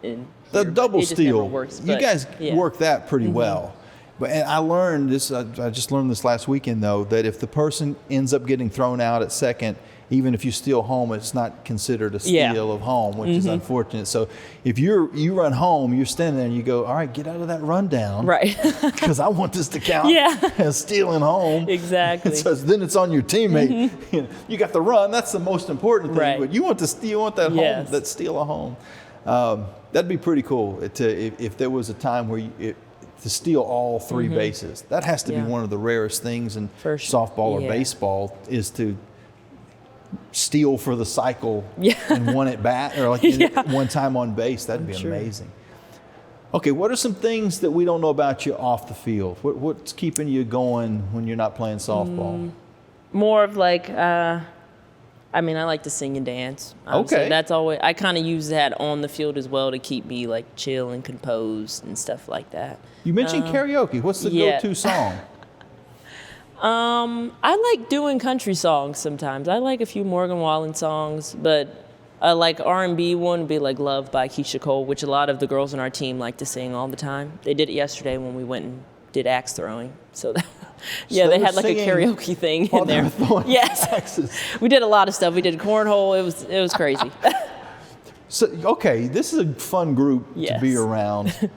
The double steal, you guys work that pretty well. And I learned this, I just learned this last weekend, though, that if the person ends up getting thrown out at second, even if you steal home, it's not considered a steal of home, which is unfortunate. So if you run home, you're standing there and you go, all right, get out of that rundown. Right. Because I want this to count as stealing home. Exactly. So then it's on your teammate. You got the run. That's the most important thing. Right. But you want that home, that steal a home. That'd be pretty cool if there was a time where to steal all 3 bases. That has to be one of the rarest things in softball or baseball, is to steal for the cycle in one at bat, or like one time on base. That'd be amazing. Okay, what are some things that we don't know about you off the field? What's keeping you going when you're not playing softball? More of like, I I mean, I like to sing and dance. So that's always, I kind of use that on the field as well to keep me like chill and composed and stuff like that. You mentioned karaoke. What's the go-to song? I like doing country songs sometimes. I like a few Morgan Wallen songs, but like R&B one would be like Love by Keisha Cole, which a lot of the girls on our team like to sing all the time. They did it yesterday when we went and did axe throwing. So they had like a karaoke thing in there. Yes. Axes. We did a lot of stuff. We did cornhole. It was crazy. So, okay, this is a fun group to be around.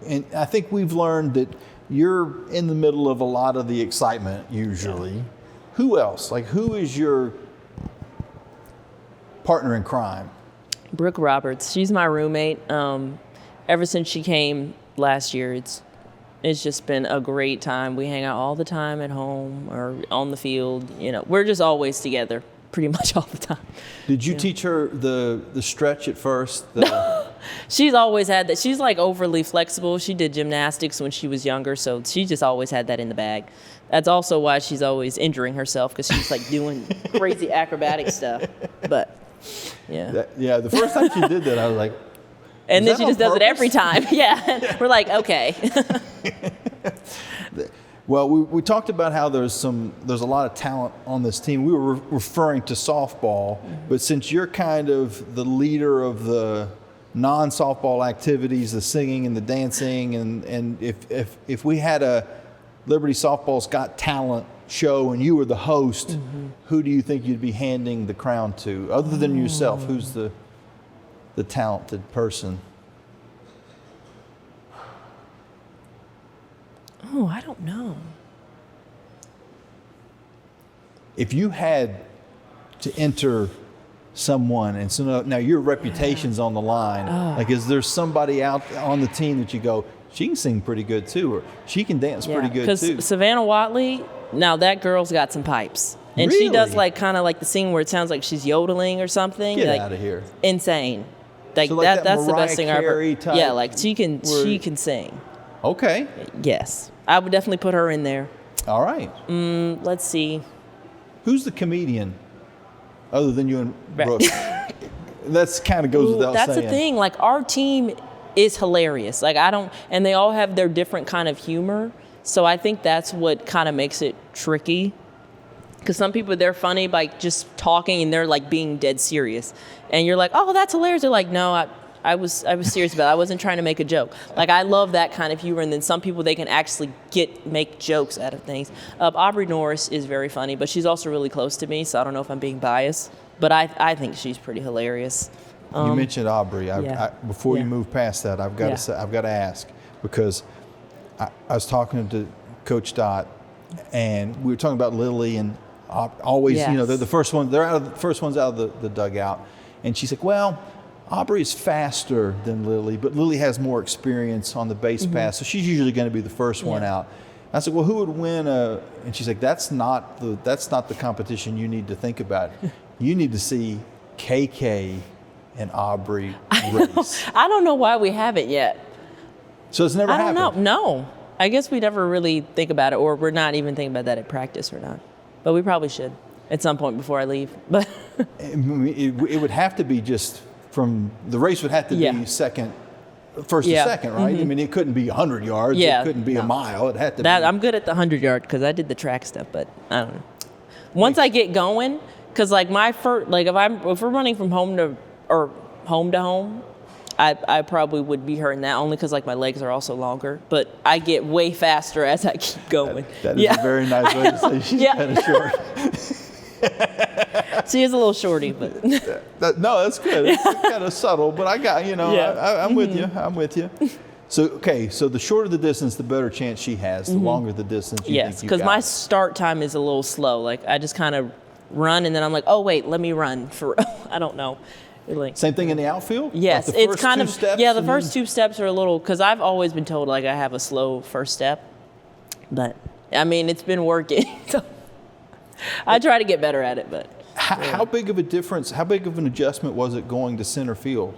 And I think we've learned that you're in the middle of a lot of the excitement usually. Yeah. Who else? Like, who is your partner in crime? Brooke Roberts. She's my roommate. Ever since she came last year, it's just been a great time. We hang out all the time at home or on the field. You know, we're just always together pretty much all the time. Did you teach her the stretch at first? She's always had that. She's like overly flexible. She did gymnastics when she was younger, so she just always had that in the bag. That's also why she's always injuring herself, because she's like doing crazy acrobatic stuff. But yeah. The first time she did that, I was like, and then she just does it every time. Yeah. We're like, okay. Well, we talked about how there's a lot of talent on this team. We were referring to softball, but since you're kind of the leader of the non-softball activities, the singing and the dancing, and if we had a Liberty Softball's Got Talent show and you were the host, who do you think you'd be handing the crown to? Other than yourself, who's the talented person? Oh, I don't know. If you had to enter someone, and so now your reputation's on the line, like is there somebody out on the team that you go, she can sing pretty good too, or she can dance pretty good too? Because Savannah Watley, now that girl's got some pipes. And really? She does like kind of like the sing where it sounds like she's yodeling or something. Get like, out of here. Insane. Like, so like that's the best thing I've ever. heard. Yeah, like she can sing. Okay. Yes. I would definitely put her in there. All right. Let's see. Who's the comedian other than you and Brooke? That's kind of goes without saying. That's the thing. Like, our team is hilarious. Like, and they all have their different kind of humor. So I think that's what kind of makes it tricky. Because some people, they're funny by just talking and they're like being dead serious. And you're like, oh, that's hilarious. They're like, no, I was serious about it. I wasn't trying to make a joke. Like, I love that kind of humor. And then some people, they can actually make jokes out of things. Aubrey Norris is very funny, but she's also really close to me. So I don't know if I'm being biased, but I think she's pretty hilarious. You mentioned Aubrey. Before you move past that, I've got to ask, because I was talking to Coach Dot, and we were talking about Lily and always, they're the first one. They're the first ones out of the dugout, and she's like, well, Aubrey is faster than Lily, but Lily has more experience on the base pass, so she's usually going to be the first one out. I said, well, who would win? And she's like, that's not the competition you need to think about. You need to see KK and Aubrey race. I don't know why we haven't yet. So it's never happened? I don't know. No. I guess we never really think about it, or we're not even thinking about that at practice or not. But we probably should at some point before I leave. But it would have to be just from the race would have to be first to second, right? I mean, it couldn't be 100 yards. It couldn't be a mile. It had to be. I'm good at the 100-yard because I did the track stuff, but I don't know. Once I get going, because like if we're running from home to home, I probably would be her in that, only because like my legs are also longer, but I get way faster as I keep going. That is a very nice way to say she's kind of short. She is a little shorty, but no, that's good. It's kind of subtle, but I got I'm with you. I'm with you. So the shorter the distance, the better chance she has. The longer the distance, you think you got. Yes, because my start time is a little slow. Like, I just kind of run, and then I'm like, oh wait, let me run for. I don't know. Same thing in the outfield? Yes, like it's kind of the first two steps are a little, because I've always been told like I have a slow first step, but I mean it's been working. So I try to get better at it, but how big of a difference? How big of an adjustment was it going to center field?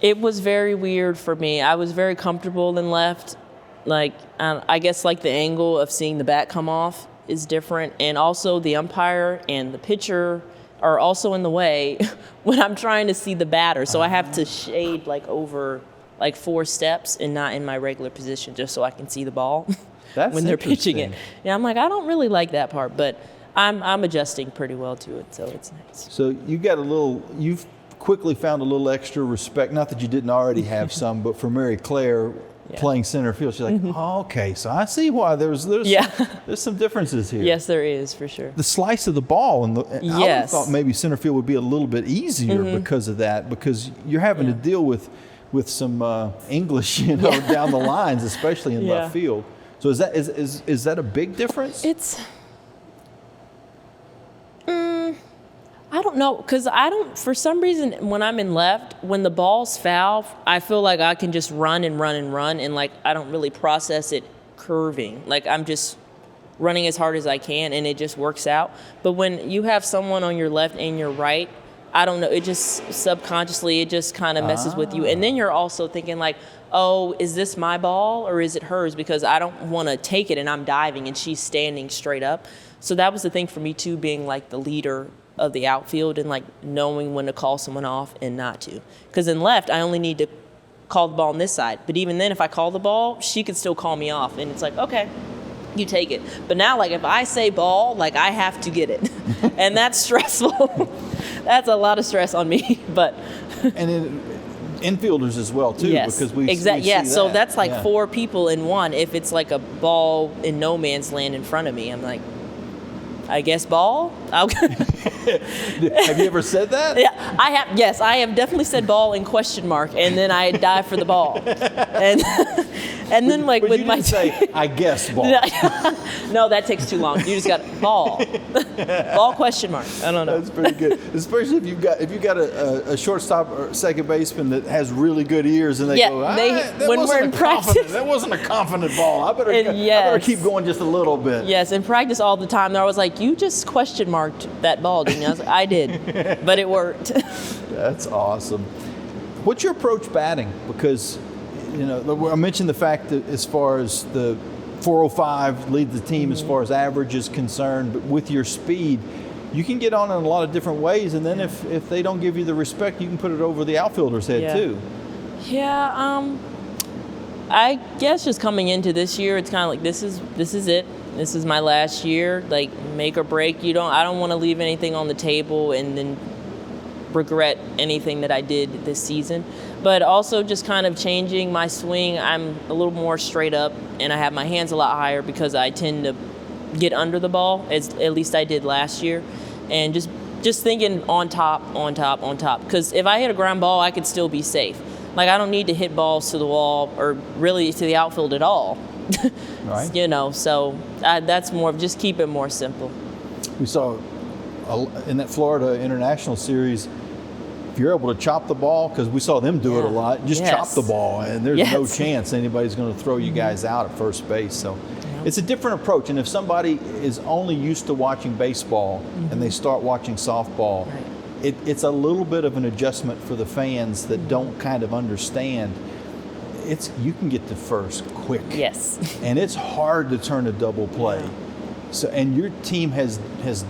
It was very weird for me. I was very comfortable in left. Like, I guess like the angle of seeing the bat come off is different, and also the umpire and the pitcher are also in the way when I'm trying to see the batter. So I have to shade like over like 4 steps and not in my regular position just so I can see the ball when they're pitching it. Yeah, I'm like, I don't really like that part, but I'm adjusting pretty well to it, so it's nice. So you've quickly found a little extra respect, not that you didn't already have some, but for Mary Claire playing center field, she's like, oh, okay, so I see why there's some differences here. Yes, there is, for sure. The slice of the ball, I would have thought maybe center field would be a little bit easier because of that, because you're having to deal with some English, down the lines, especially in left field. So is that a big difference? I don't know, because for some reason, when I'm in left, when the ball's foul, I feel like I can just run, and like I don't really process it curving. Like I'm just running as hard as I can, and it just works out. But when you have someone on your left and your right, I don't know, it just subconsciously, it just kind of messes with you. And then you're also thinking like, oh, is this my ball or is it hers? Because I don't want to take it and I'm diving and she's standing straight up. So that was the thing for me too, being like the leader of the outfield and like knowing when to call someone off and not to. Because in left, I only need to call the ball on this side. But even then, if I call the ball, she could still call me off. And it's like, okay, you take it. But now, like if I say ball, like I have to get it. And that's stressful. That's a lot of stress on me. But and then infielders as well too, because we see that. So that's like 4 people in one. If it's like a ball in no man's land in front of me, I'm like, I guess ball. Have you ever said that? Yeah, I have. Yes, I have definitely said ball in question mark, and then I dive for the ball, and then like but with you my didn't say I guess ball. No, that takes too long. You just got ball, ball question mark. I don't know. That's pretty good, especially if you got a shortstop or second baseman that has really good ears, and they go, when we're in practice, that wasn't a confident ball. I better keep going just a little bit. Yes, in practice all the time, they're always like, you just question marked that ball, didn't you? I was like, I did, but it worked. That's awesome. What's your approach batting? Because, I mentioned the fact that as far as the 405 leads the team as far as average is concerned, but with your speed, you can get on in a lot of different ways, and then if they don't give you the respect, you can put it over the outfielder's head too. Yeah, I guess just coming into this year, it's kind of like this is it. This is my last year, like make or break. I don't want to leave anything on the table and then regret anything that I did this season. But also just kind of changing my swing. I'm a little more straight up and I have my hands a lot higher because I tend to get under the ball, at least I did last year. And just thinking on top. Because if I hit a ground ball, I could still be safe. Like I don't need to hit balls to the wall or really to the outfield at all. Right. So that's more of just keep it more simple. We saw in that Florida International Series, if you're able to chop the ball, because we saw them do it a lot, just chop the ball, and there's no chance anybody's going to throw you guys out at first base. So it's a different approach. And if somebody is only used to watching baseball and they start watching softball, it's a little bit of an adjustment for the fans that don't kind of understand. You can get to first quick. Yes. And it's hard to turn a double play. So, and your team has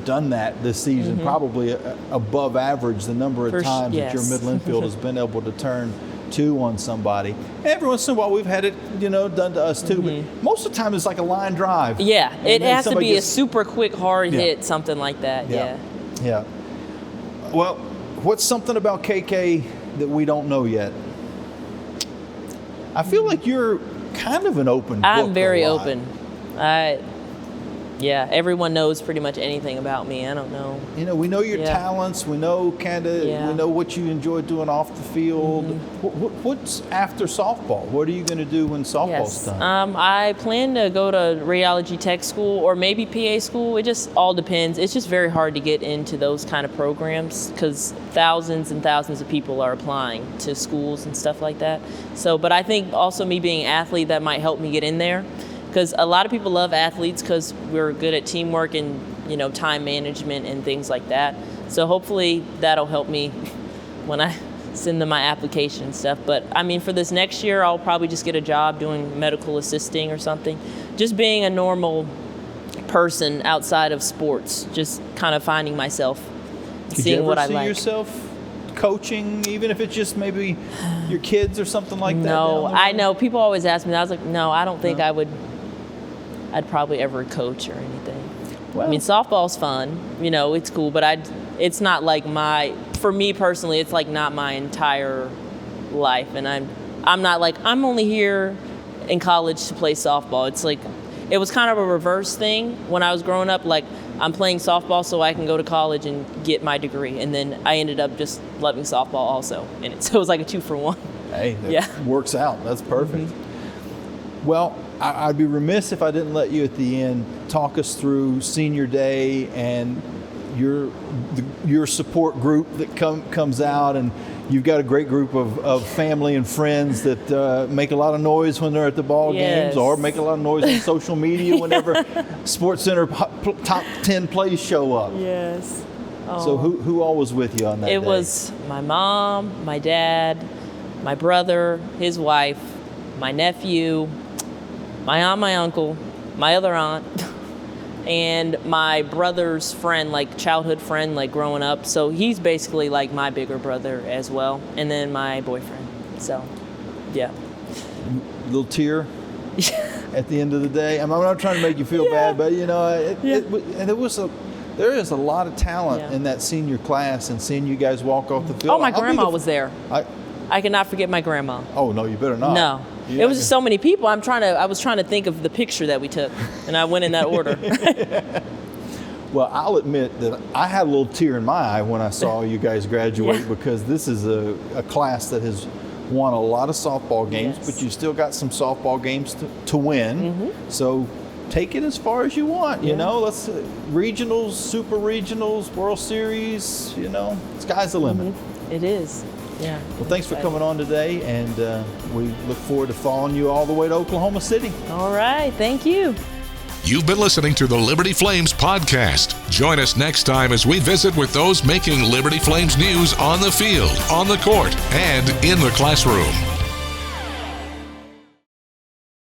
done that this season, probably above average the number of times that your middle infield has been able to turn 2 on somebody. Every once in a while we've had it, done to us too, but most of the time it's like a line drive. Yeah, it has to be a super quick, hard hit, something like that. Yeah. Well, what's something about KK that we don't know yet? I feel like you're kind of an open book. I'm very open. Everyone knows pretty much anything about me. I don't know. We know your talents. We know we know what you enjoy doing off the field. What's after softball? What are you going to do when softball's done? I plan to go to radiology tech school or maybe PA school. It just all depends. It's just very hard to get into those kind of programs because thousands and thousands of people are applying to schools and stuff like that. So, but I think also me being an athlete, that might help me get in there. Because a lot of people love athletes because we're good at teamwork and time management and things like that. So hopefully that'll help me when I send them my application and stuff. But I mean, for this next year, I'll probably just get a job doing medical assisting or something. Just being a normal person outside of sports, just kind of finding myself seeing what I like. Could you ever see yourself coaching, even if it's just maybe your kids or something like that? No, I know. People always ask me that. I was like, no, I don't think I'd probably ever coach or anything. Well, I mean, softball's fun, it's cool, but it's not like for me personally, it's like not my entire life. And I'm not like, I'm only here in college to play softball. It's like, it was kind of a reverse thing when I was growing up. Like, I'm playing softball so I can go to college and get my degree. And then I ended up just loving softball also in it. So it was like a 2-for-1. Hey, that works out. That's perfect. Mm-hmm. Well, I'd be remiss if I didn't let you at the end talk us through senior day and your support group that comes out, and you've got a great group of family and friends that make a lot of noise when they're at the ball games, or make a lot of noise on social media whenever Sports Center top 10 plays show up. Yes. Oh. So who all was with you on that day? It was my mom, my dad, my brother, his wife, my nephew, my aunt, my uncle, my other aunt, and my brother's friend, like childhood friend, like growing up. So he's basically like my bigger brother as well. And then my boyfriend. So, yeah. Little tear at the end of the day. I'm not trying to make you feel bad, but there is a lot of talent in that senior class, and seeing you guys walk off the field. Oh, my grandma was there. I cannot forget my grandma. Oh no, you better not. No. It was just so many people. I was trying to think of the picture that we took, and I went in that order. Well, I'll admit that I had a little tear in my eye when I saw you guys graduate, because this is a class that has won a lot of softball games, but you still got some softball games to win. Mm-hmm. So take it as far as you want. Let's regionals, super regionals, World Series. Sky's the limit. Mm-hmm. It is. Yeah. Well, thanks for coming on today, and we look forward to following you all the way to Oklahoma City. All right. Thank you. You've been listening to the Liberty Flames podcast. Join us next time as we visit with those making Liberty Flames news on the field, on the court, and in the classroom.